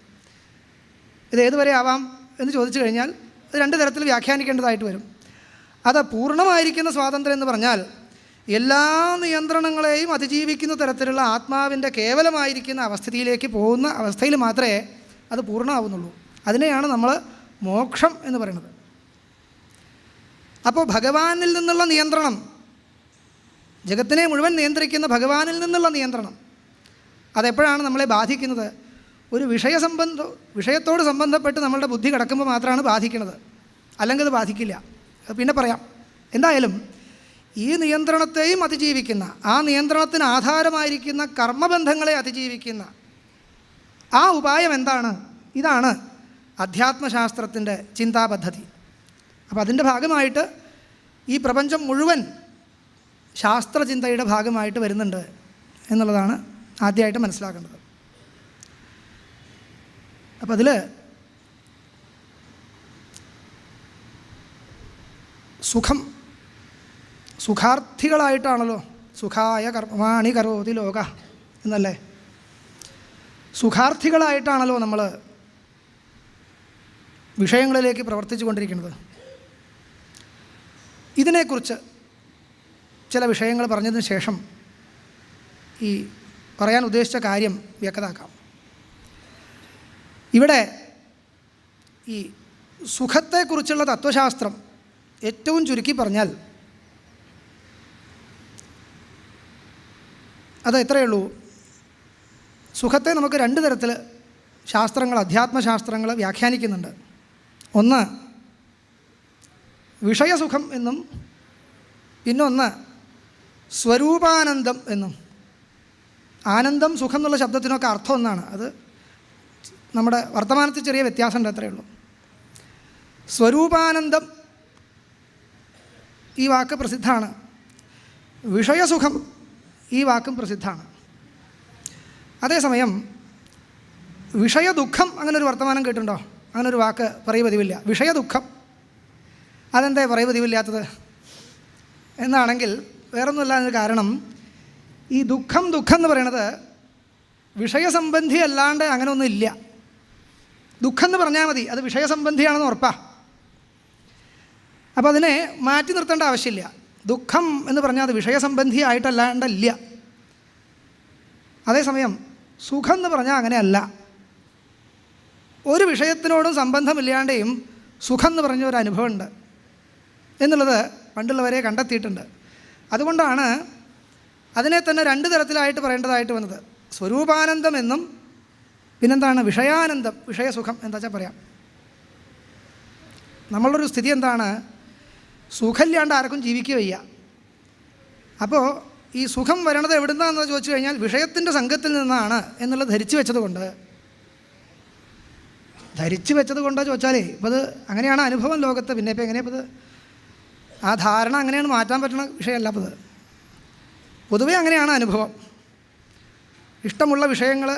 ഇത് ഏതുവരെ ആവാം എന്ന് ചോദിച്ചു കഴിഞ്ഞാൽ അത് രണ്ട് തരത്തിൽ വ്യാഖ്യാനിക്കേണ്ടതായിട്ട് വരും. അത് പൂർണ്ണമായിരിക്കുന്ന സ്വാതന്ത്ര്യം എന്ന് പറഞ്ഞാൽ എല്ലാ നിയന്ത്രണങ്ങളെയും അതിജീവിക്കുന്ന തരത്തിലുള്ള ആത്മാവിൻ്റെ കേവലമായിരിക്കുന്ന അവസ്ഥയിലേക്ക് പോകുന്ന അവസ്ഥയിൽ മാത്രമേ അത് പൂർണ്ണമാവുന്നുള്ളൂ. അതിനെയാണ് നമ്മൾ മോക്ഷം എന്ന് പറയുന്നത്. അപ്പോൾ ഭഗവാനിൽ നിന്നുള്ള നിയന്ത്രണം, ജഗത്തിനെ മുഴുവൻ നിയന്ത്രിക്കുന്ന ഭഗവാനിൽ നിന്നുള്ള നിയന്ത്രണം, അതെപ്പോഴാണ് നമ്മളെ ബാധിക്കുന്നത്? ഒരു വിഷയത്തോട് സംബന്ധപ്പെട്ട് നമ്മളുടെ ബുദ്ധി കിടക്കുമ്പോൾ മാത്രമാണ് ബാധിക്കുന്നത്, അല്ലെങ്കിൽ അത് ബാധിക്കില്ല. അത് പിന്നെ പറയാം. എന്തായാലും ഈ നിയന്ത്രണത്തെയും അതിജീവിക്കുന്ന, ആ നിയന്ത്രണത്തിന് ആധാരമായിരിക്കുന്ന കർമ്മബന്ധങ്ങളെ അതിജീവിക്കുന്ന ആ ഉപായം എന്താണ്? ഇതാണ് അധ്യാത്മശാസ്ത്രത്തിൻ്റെ ചിന്താപദ്ധതി. അപ്പോൾ അതിൻ്റെ ഭാഗമായിട്ട് ഈ പ്രപഞ്ചം മുഴുവൻ ശാസ്ത്രചിന്തയുടെ ഭാഗമായിട്ട് വരുന്നുണ്ട് എന്നുള്ളതാണ് ആദ്യമായിട്ട് മനസ്സിലാക്കേണ്ടത്. അപ്പോൾ അതിൽ സുഖാർത്ഥികളായിട്ടാണല്ലോ സുഖായ കർമാണി കരോതി ലോക എന്നല്ലേ, സുഖാർത്ഥികളായിട്ടാണല്ലോ നമ്മൾ വിഷയങ്ങളിലേക്ക് പ്രവർത്തിച്ചു കൊണ്ടിരിക്കുന്നത്. ഇതിനെക്കുറിച്ച് ചില വിഷയങ്ങൾ പറഞ്ഞതിന് ശേഷം ഈ പറയാൻ ഉദ്ദേശിച്ച കാര്യം വ്യക്തമാക്കാം. ഇവിടെ ഈ സുഖത്തെക്കുറിച്ചുള്ള തത്വശാസ്ത്രം ഏറ്റവും ചുരുക്കി പറഞ്ഞാൽ അത് എത്രയേ ഉള്ളൂ. സുഖത്തെ നമുക്ക് രണ്ട് തരത്തിൽ ശാസ്ത്രങ്ങൾ, അധ്യാത്മശാസ്ത്രങ്ങൾ വ്യാഖ്യാനിക്കുന്നുണ്ട്. ഒന്ന് വിഷയസുഖം എന്നും പിന്നൊന്ന് സ്വരൂപാനന്ദം എന്നും. ആനന്ദം സുഖം എന്നുള്ള ശബ്ദത്തിനൊക്കെ അർത്ഥം ഒന്നാണ്. അത് നമ്മുടെ വർത്തമാനത്തിൽ ചെറിയ വ്യത്യാസമുണ്ട്, അത്രയേ ഉള്ളൂ. സ്വരൂപാനന്ദം ഈ വാക്ക് പ്രസിദ്ധമാണ്. വിഷയസുഖം ഈ വാക്കും പ്രസിദ്ധമാണ്. അതേസമയം വിഷയദുഃഖം അങ്ങനൊരു വർത്തമാനം കേട്ടിട്ടുണ്ടോ? അങ്ങനൊരു വാക്ക് പറയുക പതിവില്ല. വിഷയദുഃഖം അതെന്താ പറയുക പതിവില്ലാത്തത് എന്നാണെങ്കിൽ വേറൊന്നുമില്ല. അതിന് കാരണം ഈ ദുഃഖം എന്ന് പറയണത് വിഷയസംബന്ധി അല്ലാണ്ട് അങ്ങനെ ഒന്നും ഇല്ല. ദുഃഖം എന്ന് പറഞ്ഞാൽ മതി, അത് വിഷയസംബന്ധിയാണെന്ന് ഉറപ്പാണ്. അപ്പോൾ അതിനെ മാറ്റി നിർത്തേണ്ട ആവശ്യമില്ല. ദുഃഖം എന്ന് പറഞ്ഞാൽ അത് വിഷയസംബന്ധി ആയിട്ടല്ലാണ്ടല്ല. അതേസമയം സുഖം എന്ന് പറഞ്ഞാൽ അങ്ങനെയല്ല. ഒരു വിഷയത്തിനോടും സംബന്ധമില്ലാണ്ടെയും സുഖം എന്ന് പറഞ്ഞ ഒരു അനുഭവമുണ്ട് എന്നുള്ളത് പണ്ടുള്ളവരെ കണ്ടെത്തിയിട്ടുണ്ട്. അതുകൊണ്ടാണ് അതിനെ തന്നെ രണ്ട് തരത്തിലായിട്ട് പറയേണ്ടതായിട്ട് വന്നത്. സ്വരൂപാനന്ദം എന്നും പിന്നെന്താണ് വിഷയാനന്ദം, വിഷയസുഖം എന്താ വെച്ചാൽ പറയാം. നമ്മളുടെ സ്ഥിതി എന്താണ്? സുഖമില്ലാണ്ട് ആർക്കും ജീവിക്കുക വയ്യ. അപ്പോൾ ഈ സുഖം വരണത് എവിടുന്നാണെന്ന് ചോദിച്ചു കഴിഞ്ഞാൽ വിഷയത്തിൻ്റെ സംഘത്തിൽ നിന്നാണ് എന്നുള്ളത് ധരിച്ചു വെച്ചത് കൊണ്ടാ ചോദിച്ചാലേ ഇപ്പോൾ അത് അങ്ങനെയാണ് അനുഭവം ലോകത്ത്. പിന്നെ ഇപ്പോൾ എങ്ങനെയാണ് ഇപ്പോൾ ആ ധാരണ അങ്ങനെയാണ് മാറ്റാൻ പറ്റുന്ന വിഷയമല്ല. ഇപ്പോൾ പൊതുവേ അങ്ങനെയാണ് അനുഭവം. ഇഷ്ടമുള്ള വിഷയങ്ങൾ,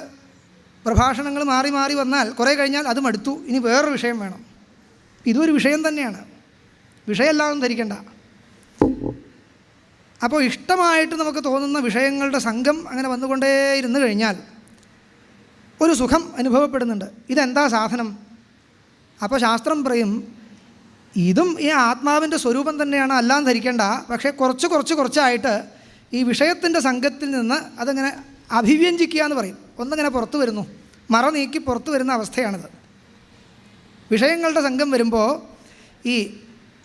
പ്രഭാഷണങ്ങൾ മാറി മാറി വന്നാൽ കുറേ കഴിഞ്ഞാൽ അത് മടുത്തു, ഇനി വേറൊരു വിഷയം വേണം. ഇതൊരു വിഷയം തന്നെയാണ്, വിഷയമല്ലാന്നും ധരിക്കണ്ട. അപ്പോൾ ഇഷ്ടമായിട്ട് നമുക്ക് തോന്നുന്ന വിഷയങ്ങളുടെ സംഘം അങ്ങനെ വന്നുകൊണ്ടേയിരുന്നു കഴിഞ്ഞാൽ ഒരു സുഖം അനുഭവപ്പെടുന്നുണ്ട്. ഇതെന്താ സാധനം? അപ്പോൾ ശാസ്ത്രം പറയും ഇതും ഈ ആത്മാവിൻ്റെ സ്വരൂപം തന്നെയാണ്, അല്ലാന്ന് ധരിക്കേണ്ട. പക്ഷേ കുറച്ചായിട്ട് ഈ വിഷയത്തിൻ്റെ സംഘത്തിൽ നിന്ന് അതങ്ങനെ അഭിവ്യഞ്ജിക്കുക എന്ന് പറയും. ഒന്നിങ്ങനെ പുറത്തു വരുന്നു, മറ നീക്കി പുറത്തു വരുന്ന അവസ്ഥയാണിത്. വിഷയങ്ങളുടെ സംഘം വരുമ്പോൾ ഈ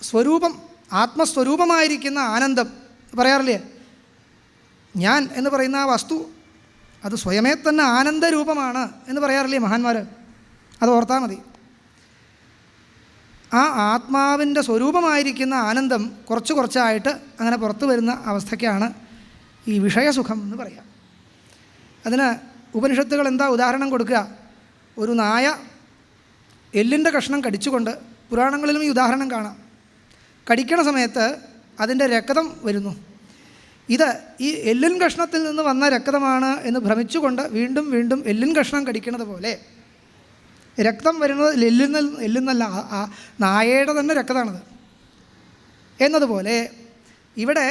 സ്വരൂപം, ആത്മസ്വരൂപമായിരിക്കുന്ന ആനന്ദം പറയാറില്ലേ, ഞാൻ എന്ന് പറയുന്ന ആ വസ്തു അത് സ്വയമേ തന്നെ ആനന്ദരൂപമാണ് എന്ന് പറയാറില്ലേ മഹാന്മാർ? അത് ഓർത്താൽ മതി. ആ ആത്മാവിൻ്റെ സ്വരൂപമായിരിക്കുന്ന ആനന്ദം കുറച്ചായിട്ട് അങ്ങനെ പുറത്തു വരുന്ന അവസ്ഥയ്ക്കാണ് ഈ വിഷയസുഖം എന്ന് പറയാം. അതിന് ഉപനിഷത്തുകൾ എന്താ ഉദാഹരണം കൊടുക്കുക? ഒരു നായ എല്ലിൻ്റെ കഷ്ണം കടിച്ചുകൊണ്ട്, പുരാണങ്ങളിലും ഈ ഉദാഹരണം കാണാം. കടിക്കണ സമയത്ത് അതിൻ്റെ രക്തം വരുന്നു. ഇത് ഈ എല്ലിൻ കഷ്ണത്തിൽ നിന്ന് വന്ന രക്തമാണ് എന്ന് ഭ്രമിച്ചുകൊണ്ട് വീണ്ടും എല്ലിൻ കഷ്ണം കടിക്കുന്നത് പോലെ രക്തം വരുന്നത് എല്ലിന്നല്ല, ആ നായയുടെ തന്നെ രക്തമാണത് എന്നതുപോലെ ഇവിടെ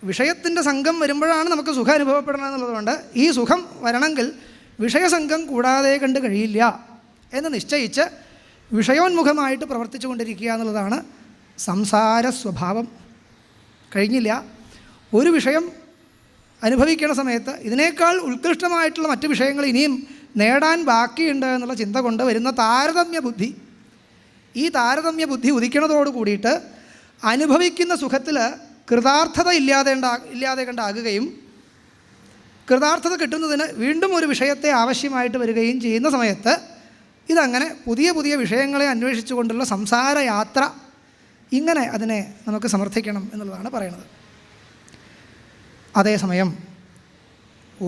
വിഷയത്തിൻ്റെ സംഘം വരുമ്പോഴാണ് നമുക്ക് സുഖം അനുഭവപ്പെടണം എന്നുള്ളതുകൊണ്ട് ഈ സുഖം വരണമെങ്കിൽ വിഷയസംഘം കൂടാതെ കണ്ട് കഴിയില്ല എന്ന് നിശ്ചയിച്ച് വിഷയോന്മുഖമായിട്ട് പ്രവർത്തിച്ചു കൊണ്ടിരിക്കുക എന്നുള്ളതാണ് സംസാര സ്വഭാവം. കഴിഞ്ഞില്ല, ഒരു വിഷയം അനുഭവിക്കുന്ന സമയത്ത് ഇതിനേക്കാൾ ഉത്കൃഷ്ടമായിട്ടുള്ള മറ്റ് വിഷയങ്ങൾ ഇനിയും നേടാൻ ബാക്കിയുണ്ട് എന്നുള്ള ചിന്ത കൊണ്ട് വരുന്ന താരതമ്യ ബുദ്ധി, ഈ താരതമ്യ ബുദ്ധി ഉദിക്കണതോട് കൂടിയിട്ട് അനുഭവിക്കുന്ന സുഖത്തിൽ കൃതാർത്ഥത ഇല്ലാതെ കണ്ടാകുകയും കൃതാർത്ഥത കിട്ടുന്നതിന് വീണ്ടും ഒരു വിഷയത്തെ ആവശ്യമായിട്ട് വരികയും ചെയ്യുന്ന സമയത്ത് ഇതങ്ങനെ പുതിയ വിഷയങ്ങളെ അന്വേഷിച്ചുകൊണ്ടുള്ള സംസാരയാത്ര, ഇങ്ങനെ അതിനെ നമുക്ക് സമർത്ഥിക്കണം എന്നുള്ളതാണ് പറയുന്നത്. അതേസമയം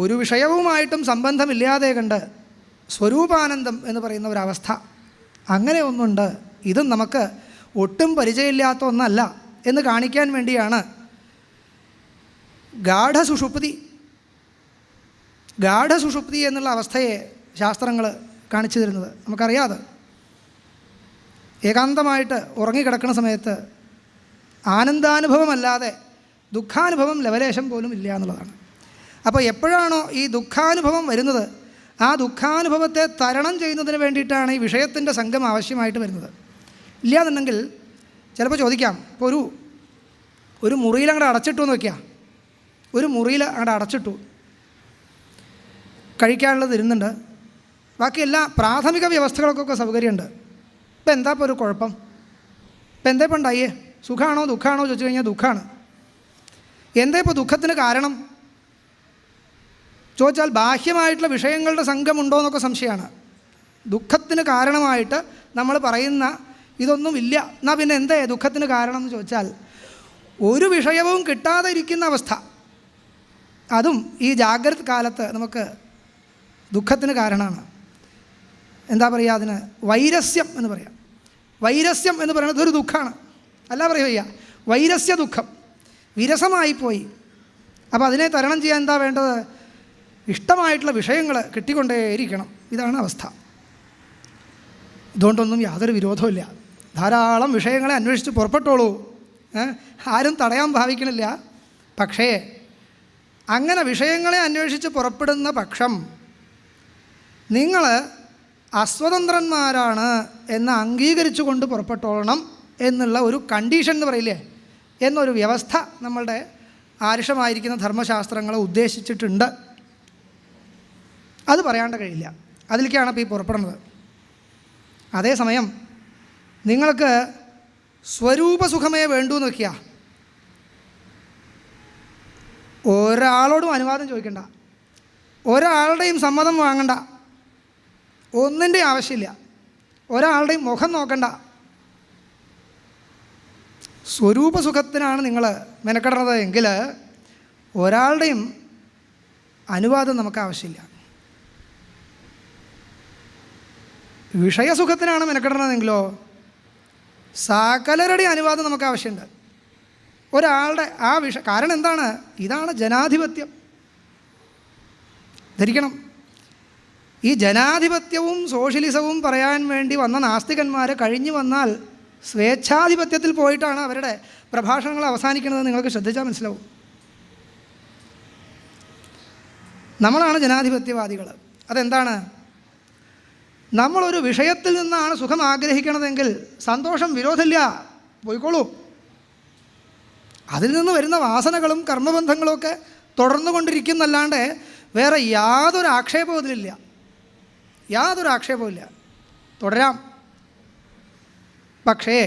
ഒരു വിഷയവുമായിട്ടും സംബന്ധമില്ലാതെ കണ്ട് സ്വരൂപാനന്ദം എന്ന് പറയുന്ന ഒരവസ്ഥ, അങ്ങനെ ഒന്നുണ്ട്. ഇതും നമുക്ക് ഒട്ടും പരിചയമില്ലാത്ത ഒന്നല്ല എന്ന് കാണിക്കാൻ വേണ്ടിയാണ് ഗാഠസുഷുപ്തി എന്നുള്ള അവസ്ഥയെ ശാസ്ത്രങ്ങൾ കാണിച്ചു തരുന്നത് നമുക്കറിയാതെ. ഏകാന്തമായിട്ട് ഉറങ്ങിക്കിടക്കുന്ന സമയത്ത് ആനന്ദാനുഭവമല്ലാതെ ദുഃഖാനുഭവം ലവലേശം പോലും ഇല്ല എന്നുള്ളതാണ്. അപ്പോൾ എപ്പോഴാണോ ഈ ദുഃഖാനുഭവം വരുന്നത്, ആ ദുഃഖാനുഭവത്തെ തരണം ചെയ്യുന്നതിന് വേണ്ടിയിട്ടാണ് ഈ വിഷയത്തിൻ്റെ സംഘം ആവശ്യമായിട്ട് വരുന്നത്. ഇല്ലയെന്നുണ്ടെങ്കിൽ ചിലപ്പോൾ ചോദിക്കാം, ഇപ്പോൾ ഒരു മുറിയിൽ അങ്ങോട്ട് അടച്ചിട്ടു എന്ന് വയ്ക്കുക. ഒരു മുറിയിൽ അങ്ങോട്ട് അടച്ചിട്ടു, കഴിക്കാനുള്ളത് ഇരുന്നുണ്ട്, ബാക്കി എല്ലാ പ്രാഥമിക വ്യവസ്ഥകൾക്കൊക്കെ സൗകര്യമുണ്ട്. ഇപ്പം എന്താ ഇപ്പോൾ ഒരു കുഴപ്പം? ഇപ്പം എന്താ ഇപ്പം ഉണ്ടായേ? സുഖമാണോ ദുഃഖമാണോ ചോദിച്ചു കഴിഞ്ഞാൽ ദുഃഖമാണ്. എന്താ ഇപ്പോൾ ദുഃഖത്തിന് കാരണം ചോദിച്ചാൽ ബാഹ്യമായിട്ടുള്ള വിഷയങ്ങളുടെ സംഘമുണ്ടോ എന്നൊക്കെ സംശയമാണ്. ദുഃഖത്തിന് കാരണമായിട്ട് നമ്മൾ പറയുന്ന ഇതൊന്നും ഇല്ല. എന്നാൽ പിന്നെ എന്താ ദുഃഖത്തിന് കാരണം എന്ന് ചോദിച്ചാൽ ഒരു വിഷയവും കിട്ടാതെ ഇരിക്കുന്ന അവസ്ഥ, അതും ഈ ജാഗ്രത കാലത്ത് നമുക്ക് ദുഃഖത്തിന് കാരണമാണ്. എന്താ പറയുക അതിന്? വൈരസ്യം എന്ന് പറയാം. വൈരസ്യം എന്ന് പറയുന്നത് ഒരു ദുഃഖമാണ്, അല്ല പറയുക വൈരസ്യ ദുഃഖം, വിരസമായിപ്പോയി. അപ്പോൾ അതിനെ തരണം ചെയ്യാൻ എന്താ വേണ്ടത്? ഇഷ്ടമായിട്ടുള്ള വിഷയങ്ങൾ കിട്ടിക്കൊണ്ടേയിരിക്കണം. ഇതാണ് അവസ്ഥ. ഇതുകൊണ്ടൊന്നും യാതൊരു വിരോധമില്ല. ധാരാളം വിഷയങ്ങളെ അന്വേഷിച്ച് പുറപ്പെട്ടോളൂ, ആരും തടയാൻ ഭാവിക്കണില്ല. പക്ഷേ അങ്ങനെ വിഷയങ്ങളെ അന്വേഷിച്ച് പുറപ്പെടുന്ന പക്ഷം നിങ്ങൾ അസ്വതന്ത്രന്മാരാണ് എന്ന് അംഗീകരിച്ചു കൊണ്ട് പുറപ്പെട്ടോളണം എന്നുള്ള ഒരു കണ്ടീഷൻ എന്ന് പറയില്ലേ, എന്നൊരു വ്യവസ്ഥ നമ്മളുടെ ആരുഷമായിരിക്കുന്ന ധർമ്മശാസ്ത്രങ്ങളെ ഉദ്ദേശിച്ചിട്ടുണ്ട്. അത് പറയാണ്ട് കഴിയില്ല. അതിലേക്കാണ് ഇപ്പോൾ ഈ പുറപ്പെടുന്നത്. അതേസമയം നിങ്ങൾക്ക് സ്വരൂപസുഖമേ വേണ്ടൂ എന്ന് വയ്ക്കുക. ഒരാളോടും അനുവാദം ചോദിക്കണ്ട, ഒരാളുടെയും സമ്മതം വാങ്ങണ്ട, ഒന്നിൻ്റെയും ആവശ്യമില്ല, ഒരാളുടെയും മുഖം നോക്കണ്ട. സ്വരൂപസുഖത്തിനാണ് നിങ്ങൾ മെനക്കെടുന്നത് എങ്കിൽ ഒരാളുടെയും അനുവാദം നമുക്ക് ആവശ്യമില്ല. വിഷയസുഖത്തിനാണ് മെനക്കെടുന്നതെങ്കിലോ സകലരുടെയും അനുവാദം നമുക്ക് ആവശ്യമുണ്ട്. ഒരാളുടെ ആ കാരണം എന്താണ്? ഇതാണ് ജനാധിപത്യം. ധരിക്കണം. ഈ ജനാധിപത്യവും സോഷ്യലിസവും പറയാൻ വേണ്ടി വന്ന നാസ്തികന്മാർ കഴിഞ്ഞു വന്നാൽ സ്വേച്ഛാധിപത്യത്തിൽ പോയിട്ടാണ് അവരുടെ പ്രഭാഷണങ്ങൾ അവസാനിക്കുന്നത്. നിങ്ങൾക്ക് ശ്രദ്ധിച്ചാൽ മനസ്സിലാവും. നമ്മളാണ് ജനാധിപത്യവാദികൾ. അതെന്താണ്? നമ്മളൊരു വിഷയത്തിൽ നിന്നാണ് സുഖം ആഗ്രഹിക്കണതെങ്കിൽ സന്തോഷം, വിരോധമില്ല, പോയിക്കോളൂ. അതിൽ നിന്ന് വരുന്ന വാസനകളും കർമ്മബന്ധങ്ങളും ഒക്കെ തുടർന്നു കൊണ്ടിരിക്കുന്നല്ലാണ്ട് വേറെ യാതൊരു ആക്ഷേപവും ഇതിലില്ല. യാതൊരു ആക്ഷേപവുമില്ല, തുടരാം. പക്ഷേ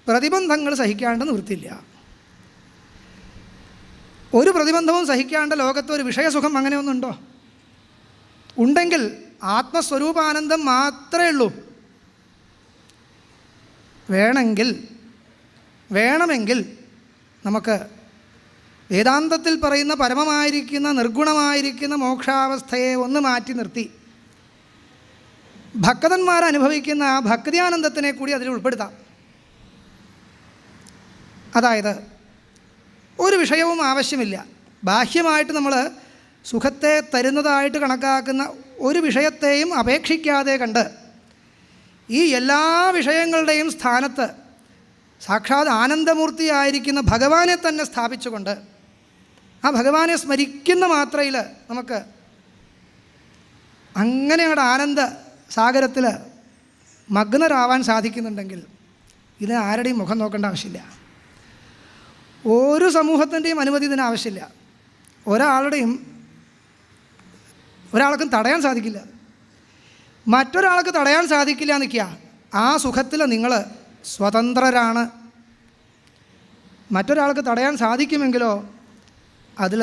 പ്രതിബന്ധങ്ങൾ സഹിക്കാണ്ട് നിവൃത്തിയില്ല. ഒരു പ്രതിബന്ധവും സഹിക്കാണ്ട് ലോകത്ത് ഒരു വിഷയസുഖം അങ്ങനെയൊന്നുണ്ടോ? ഉണ്ടെങ്കിൽ ആത്മസ്വരൂപാനന്ദം മാത്രമേ ഉള്ളൂ. വേണമെങ്കിൽ നമുക്ക് വേദാന്തത്തിൽ പറയുന്ന പരമമായിരിക്കുന്ന നിർഗുണമായിരിക്കുന്ന മോക്ഷാവസ്ഥയെ ഒന്ന് മാറ്റി നിർത്തി ഭക്തന്മാർ അനുഭവിക്കുന്ന ആ ഭക്തിയാനന്ദത്തിനെ കൂടി അതിൽ ഉൾപ്പെടുത്താം. അതായത് ഒരു വിഷയവും ആവശ്യമില്ല. ബാഹ്യമായിട്ട് നമ്മൾ സുഖത്തെ തരുന്നതായിട്ട് കണക്കാക്കുന്ന ഒരു വിഷയത്തെയും അപേക്ഷിക്കാതെ കണ്ട് ഈ എല്ലാ വിഷയങ്ങളുടെയും സ്ഥാനത്ത് സാക്ഷാത് ആനന്ദമൂർത്തിയായിരിക്കുന്ന ഭഗവാനെ തന്നെ സ്ഥാപിച്ചുകൊണ്ട് ആ ഭഗവാനെ സ്മരിക്കുന്ന മാത്രയിൽ നമുക്ക് അങ്ങനെ അങ്ങോട്ട് ആനന്ദ സാഗരത്തിൽ മഗ്നരാവാൻ സാധിക്കുന്നുണ്ടെങ്കിൽ ഇതിന് ആരുടെയും മുഖം നോക്കേണ്ട ആവശ്യമില്ല. ഒരു സമൂഹത്തിൻ്റെയും അനുമതി ഇതിന് ആവശ്യമില്ല. ഒരാൾക്കും തടയാൻ സാധിക്കില്ല. മറ്റൊരാൾക്ക് തടയാൻ സാധിക്കില്ല നിൽക്കുക. ആ സുഖത്തിൽ നിങ്ങൾ സ്വതന്ത്രരാണ്. മറ്റൊരാൾക്ക് തടയാൻ സാധിക്കുമെങ്കിലോ അതിൽ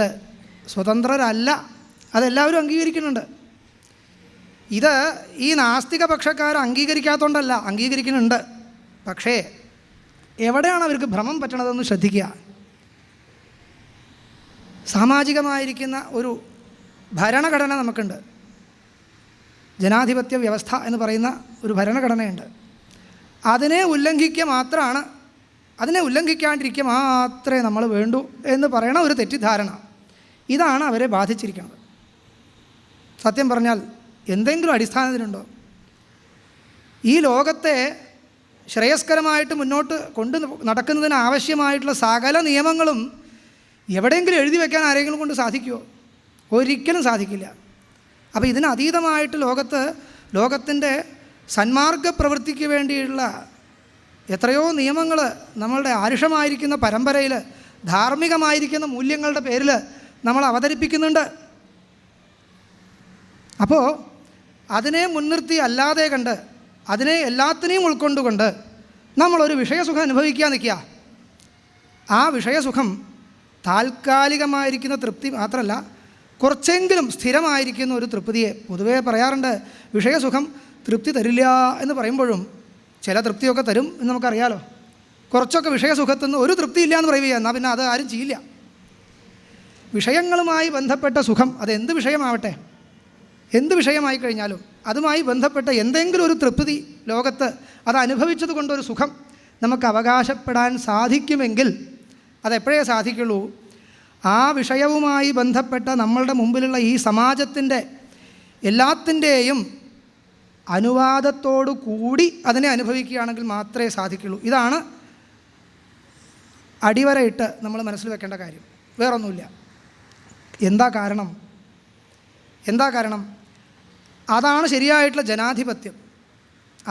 സ്വതന്ത്രരല്ല. അതെല്ലാവരും അംഗീകരിക്കുന്നുണ്ട്. ഇത് ഈ നാസ്തിക പക്ഷക്കാർ അംഗീകരിക്കാത്തതുകൊണ്ടല്ല, അംഗീകരിക്കുന്നുണ്ട്. പക്ഷേ എവിടെയാണ് അവർക്ക് ഭ്രമം പറ്റണതെന്ന് ശ്രദ്ധിക്കുക. സാമാജികമായിരിക്കുന്ന ഒരു ഭരണഘടന നമുക്കുണ്ട്. ജനാധിപത്യ വ്യവസ്ഥ എന്ന് പറയുന്ന ഒരു ഭരണഘടനയുണ്ട്. അതിനെ ഉല്ലംഘിക്കുക മാത്രമാണ് അതിനെ ഉല്ലംഘിക്കാണ്ടിരിക്കുക മാത്രമേ നമ്മൾ വേണ്ടൂ എന്ന് പറയണ ഒരു തെറ്റിദ്ധാരണ, ഇതാണ് അവരെ ബാധിച്ചിരിക്കുന്നത്. സത്യം പറഞ്ഞാൽ എന്തെങ്കിലും അടിസ്ഥാനത്തിനുണ്ടോ? ഈ ലോകത്തെ ശ്രേയസ്കരമായിട്ട് മുന്നോട്ട് കൊണ്ട് നടക്കുന്നതിന് ആവശ്യമായിട്ടുള്ള സകല നിയമങ്ങളും എവിടെയെങ്കിലും എഴുതി വയ്ക്കാൻ ആരെങ്കിലും കൊണ്ട് സാധിക്കുമോ? ഒരിക്കലും സാധിക്കില്ല. അപ്പോൾ ഇതിന് അതീതമായിട്ട് ലോകത്തിൻ്റെ സന്മാർഗ പ്രവൃത്തിക്ക് വേണ്ടിയുള്ള എത്രയോ നിയമങ്ങൾ നമ്മളുടെ ആരുഷമായിരിക്കുന്ന പരമ്പരയിൽ, ധാർമ്മികമായിരിക്കുന്ന മൂല്യങ്ങളുടെ പേരിൽ നമ്മൾ അവതരിപ്പിക്കുന്നുണ്ട്. അപ്പോൾ അതിനെ മുൻനിർത്തി അല്ലാതെ കണ്ട്, അതിനെ എല്ലാത്തിനെയും ഉൾക്കൊണ്ടുകൊണ്ട് നമ്മളൊരു വിഷയസുഖം അനുഭവിക്കാൻ നിൽക്കുക. ആ വിഷയസുഖം താൽക്കാലികമായിരിക്കുന്ന തൃപ്തി മാത്രമല്ല, കുറച്ചെങ്കിലും സ്ഥിരമായിരിക്കുന്ന ഒരു തൃപ്തിയെ പൊതുവേ പറയാറുണ്ട്. വിഷയസുഖം തൃപ്തി തരില്ല എന്ന് പറയുമ്പോഴും ചില തൃപ്തിയൊക്കെ തരും എന്ന് നമുക്കറിയാലോ. കുറച്ചൊക്കെ വിഷയസുഖത്തിൽ നിന്ന് ഒരു തൃപ്തിയില്ല എന്ന് പറയുക, എന്നാൽ പിന്നെ അത് ആരും ചെയ്യില്ല. വിഷയങ്ങളുമായി ബന്ധപ്പെട്ട സുഖം, അതെന്ത് വിഷയമാവട്ടെ, എന്ത് വിഷയമായി കഴിഞ്ഞാലും അതുമായി ബന്ധപ്പെട്ട എന്തെങ്കിലും ഒരു തൃപ്തി ലോകത്ത് അത് അനുഭവിച്ചത് കൊണ്ടൊരു സുഖം നമുക്ക് അവകാശപ്പെടാൻ സാധിക്കുമെങ്കിൽ അതെപ്പോഴേ സാധിക്കുള്ളൂ? ആ വിഷയവുമായി ബന്ധപ്പെട്ട നമ്മളുടെ മുമ്പിലുള്ള ഈ സമാജത്തിൻ്റെ എല്ലാത്തിൻ്റെയും അനുവാദത്തോടു കൂടി അതിനെ അനുഭവിക്കുകയാണെങ്കിൽ മാത്രമേ സാധിക്കുള്ളൂ. ഇതാണ് അടിവരയിട്ട് നമ്മൾ മനസ്സിൽ വെക്കേണ്ട കാര്യം, വേറൊന്നുമില്ല. എന്താ കാരണം? അതാണ് ശരിയായിട്ടുള്ള ജനാധിപത്യം.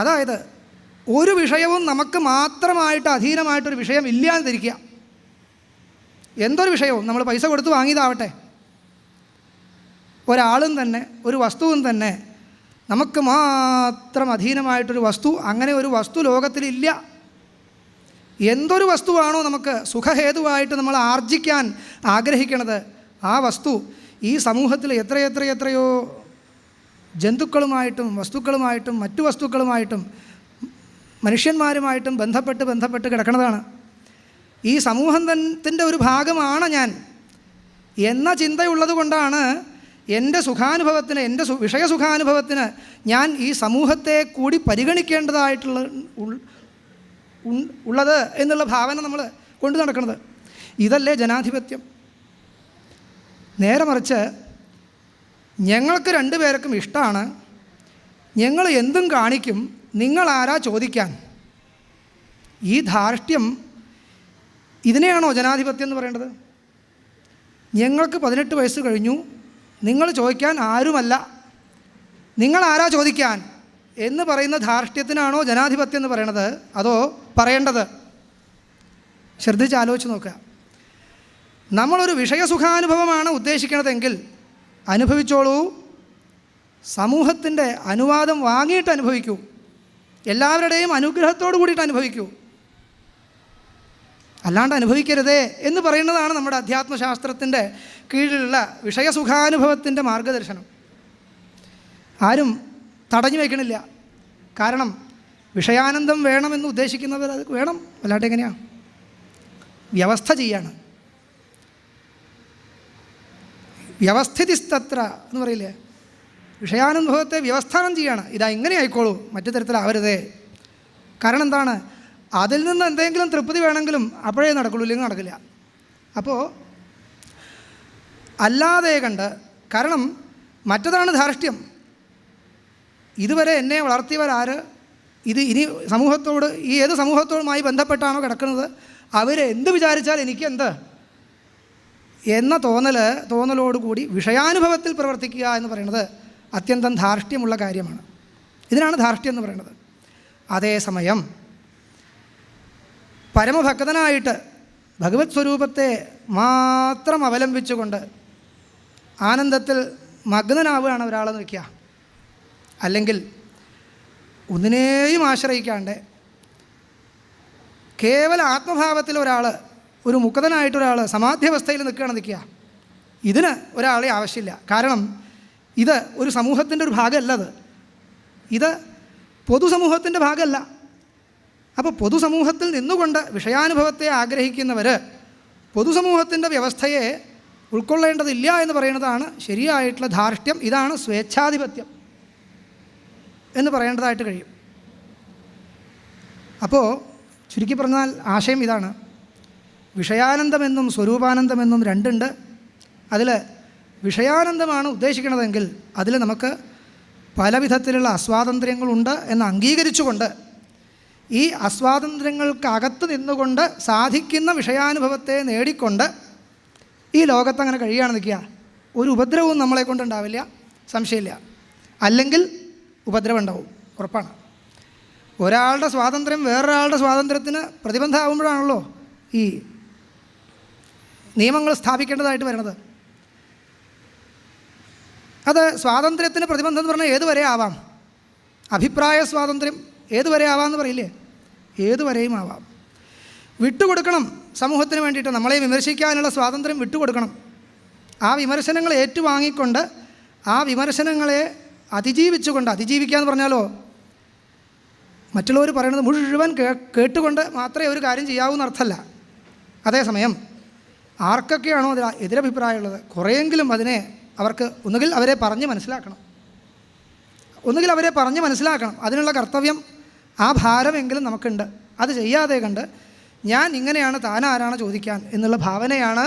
അതായത് ഒരു വിഷയവും നമുക്ക് മാത്രമായിട്ട് അധീനമായിട്ടൊരു വിഷയം ഇല്ലാന്ന് ധരിക്കുക. എന്തൊരു വിഷയവും നമ്മൾ പൈസ കൊടുത്ത് വാങ്ങിയതാവട്ടെ, ഒരാളും തന്നെ ഒരു വസ്തുവും തന്നെ നമുക്ക് മാത്രം അധീനമായിട്ടൊരു വസ്തു, അങ്ങനെ ഒരു വസ്തു ലോകത്തിലില്ല. എന്തൊരു വസ്തുവാണോ നമുക്ക് സുഖഹേതുവായിട്ട് നമ്മൾ ആർജിക്കാൻ ആഗ്രഹിക്കണത്, ആ വസ്തു ഈ സമൂഹത്തിൽ എത്രയോ ജന്തുക്കളുമായിട്ടും വസ്തുക്കളുമായിട്ടും മറ്റു വസ്തുക്കളുമായിട്ടും മനുഷ്യന്മാരുമായിട്ടും ബന്ധപ്പെട്ട് കിടക്കുന്നതാണ്. ഈ സമൂഹത്തിൻ്റെ ഒരു ഭാഗമാണ് ഞാൻ എന്ന ചിന്തയുള്ളത് കൊണ്ടാണ് എൻ്റെ സുഖാനുഭവത്തിന്, എൻ്റെ വിഷയസുഖാനുഭവത്തിന് ഞാൻ ഈ സമൂഹത്തെ കൂടി പരിഗണിക്കേണ്ടതായിട്ടുള്ള ഉള്ളത് എന്നുള്ള ഭാവന നമ്മൾ കൊണ്ടു നടക്കുന്നത്. ഇതല്ലേ ജനാധിപത്യം? നേരെ മറിച്ച് ഞങ്ങൾക്ക് രണ്ടുപേർക്കും ഇഷ്ടമാണ്, ഞങ്ങൾ എന്തും കാണിക്കും, നിങ്ങളാരാ ചോദിക്കാൻ? ഈ ധാർഷ്ട്യം, ഇതിനെയാണോ ജനാധിപത്യം എന്ന് പറയേണ്ടത്? ഞങ്ങൾക്ക് 18 വയസ്സ് കഴിഞ്ഞു, നിങ്ങൾ ചോദിക്കാൻ ആരുമല്ല, നിങ്ങളാരാ ചോദിക്കാൻ എന്ന് പറയുന്ന ധാർഷ്ട്യത്തിനാണോ ജനാധിപത്യം എന്ന് പറയണത്, അതോ പറയേണ്ടത്? ശ്രദ്ധിച്ച് ആലോചിച്ച് നോക്കുക. നമ്മളൊരു വിഷയസുഖാനുഭവമാണ് ഉദ്ദേശിക്കണതെങ്കിൽ അനുഭവിച്ചോളൂ, സമൂഹത്തിൻ്റെ അനുവാദം വാങ്ങിയിട്ട് അനുഭവിക്കൂ, എല്ലാവരുടെയും അനുഗ്രഹത്തോടു കൂടിയിട്ട് അനുഭവിക്കൂ. അല്ലാണ്ട് അനുഭവിക്കരുതേ എന്ന് പറയുന്നതാണ് നമ്മുടെ അധ്യാത്മശാസ്ത്രത്തിൻ്റെ കീഴിലുള്ള വിഷയസുഖാനുഭവത്തിൻ്റെ മാർഗദർശനം. ആരും തടഞ്ഞു വയ്ക്കണില്ല. കാരണം വിഷയാനന്ദം വേണമെന്ന് ഉദ്ദേശിക്കുന്നവർ അത് വേണം, അല്ലാണ്ട് എങ്ങനെയാണ്? വ്യവസ്ഥ ചെയ്യാണ്. വ്യവസ്ഥിതിസ്തത്ര എന്ന് പറയില്ലേ, വിഷയാനുഭവത്തെ വ്യവസ്ഥാനം ചെയ്യാണ്. ഇതാ ഇങ്ങനെ ആയിക്കോളൂ, മറ്റു തരത്തിലാവരുതേ. കാരണം എന്താണ്? അതിൽ നിന്ന് എന്തെങ്കിലും തൃപ്തി വേണമെങ്കിലും അപ്പോഴേ നടക്കുള്ളൂ, ഇല്ലെങ്കിൽ നടക്കില്ല. അപ്പോൾ അല്ലാതെ കണ്ട്, കാരണം മറ്റതാണ് ധാർഷ്ട്യം. ഇതുവരെ എന്നെ വളർത്തിയവരാര്, ഇത് ഇനി സമൂഹത്തോട്, ഈ ഏത് സമൂഹത്തോടുമായി ബന്ധപ്പെട്ടാണോ കിടക്കുന്നത്, അവരെന്ത് വിചാരിച്ചാൽ എനിക്കെന്ത് എന്ന തോന്നലോടുകൂടി വിഷയാനുഭവത്തിൽ പ്രവർത്തിക്കുക എന്ന് പറയുന്നത് അത്യന്തം ധാർഷ്ട്യമുള്ള കാര്യമാണ്. ഇതിനാണ് ധാർഷ്ട്യം എന്ന് പറയുന്നത്. അതേസമയം പരമഭക്തനായിട്ട് ഭഗവത് സ്വരൂപത്തെ മാത്രം അവലംബിച്ചുകൊണ്ട് ആനന്ദത്തിൽ മഗ്നനാവുകയാണ് ഒരാളെന്ന് വയ്ക്കുക. അല്ലെങ്കിൽ ഒന്നിനെയും ആശ്രയിക്കാണ്ട് കേവല ആത്മഭാവത്തിൽ ഒരാൾ, ഒരു മുക്തനായിട്ടൊരാൾ സമാധ്യവസ്ഥയിൽ നിൽക്കുക. ഇതിന് ഒരാളെ ആവശ്യമില്ല. കാരണം ഇത് ഒരു സമൂഹത്തിൻ്റെ ഒരു ഭാഗമല്ല, ഇത് പൊതുസമൂഹത്തിൻ്റെ ഭാഗമല്ല. അപ്പോൾ പൊതുസമൂഹത്തിൽ നിന്നുകൊണ്ട് വിഷയാനുഭവത്തെ ആഗ്രഹിക്കുന്നവർ പൊതുസമൂഹത്തിൻ്റെ വ്യവസ്ഥയെ ഉൾക്കൊള്ളേണ്ടതില്ല എന്ന് പറയുന്നതാണ് ശരിയായിട്ടുള്ള ധാർഷ്ട്യം. ഇതാണ് സ്വേച്ഛാധിപത്യം എന്ന് പറയേണ്ടതായിട്ട് കഴിയും. അപ്പോൾ ചുരുക്കി പറഞ്ഞാൽ ആശയം ഇതാണ്: വിഷയാനന്ദമെന്നും സ്വരൂപാനന്ദമെന്നും രണ്ടുണ്ട്. അതിൽ വിഷയാനന്ദമാണ് ഉദ്ദേശിക്കുന്നതെങ്കിൽ അതിൽ നമുക്ക് പല വിധത്തിലുള്ള അസ്വാതന്ത്ര്യങ്ങളുണ്ട് എന്ന് അംഗീകരിച്ചുകൊണ്ട് ഈ അസ്വാതന്ത്ര്യങ്ങൾക്കകത്ത് നിന്നുകൊണ്ട് സാധിക്കുന്ന വിഷയാനുഭവത്തെ നേടിക്കൊണ്ട് ഈ ലോകത്ത് അങ്ങനെ കഴിയുകയാണെന്ന് നിൽക്കുക. ഒരു ഉപദ്രവവും നമ്മളെ കൊണ്ടുണ്ടാവില്ല, സംശയമില്ല. അല്ലെങ്കിൽ ഉപദ്രവം ഉണ്ടാവും, ഉറപ്പാണ്. ഒരാളുടെ സ്വാതന്ത്ര്യം വേറൊരാളുടെ സ്വാതന്ത്ര്യത്തിന് പ്രതിബന്ധമാകുമ്പോഴാണല്ലോ ഈ നിയമങ്ങൾ സ്ഥാപിക്കേണ്ടതായിട്ട് വരുന്നത്. അത് സ്വാതന്ത്ര്യത്തിന് പ്രതിബന്ധം എന്ന് പറഞ്ഞാൽ ഏതുവരെ ആവാം. അഭിപ്രായ സ്വാതന്ത്ര്യം ഏതുവരെ ആവാമെന്ന് പറയില്ലേ, ഏതുവരെയും ആവാം. വിട്ടുകൊടുക്കണം സമൂഹത്തിന് വേണ്ടിയിട്ട്. നമ്മളെ വിമർശിക്കാനുള്ള സ്വാതന്ത്ര്യം വിട്ടുകൊടുക്കണം. ആ വിമർശനങ്ങൾ ഏറ്റുവാങ്ങിക്കൊണ്ട് ആ വിമർശനങ്ങളെ അതിജീവിച്ചുകൊണ്ട്, അതിജീവിക്കുക എന്ന് പറഞ്ഞാലോ മറ്റുള്ളവർ പറയുന്നത് മുഴുവൻ കേട്ടുകൊണ്ട് മാത്രമേ ഒരു കാര്യം ചെയ്യാവൂ എന്നർത്ഥമല്ല. അതേസമയം ആർക്കൊക്കെയാണോ അതിൽ എതിരഭിപ്രായമുള്ളത് കുറേയെങ്കിലും അതിനെ അവർക്ക് ഒന്നുകിൽ അവരെ പറഞ്ഞ് മനസ്സിലാക്കണം. അതിനുള്ള കർത്തവ്യം, ആ ഭാരമെങ്കിലും നമുക്കുണ്ട്. അത് ചെയ്യാതെ കണ്ട് ഞാൻ ഇങ്ങനെയാണ്, താനാരാണ് ചോദിക്കാൻ എന്നുള്ള ഭാവനയാണ്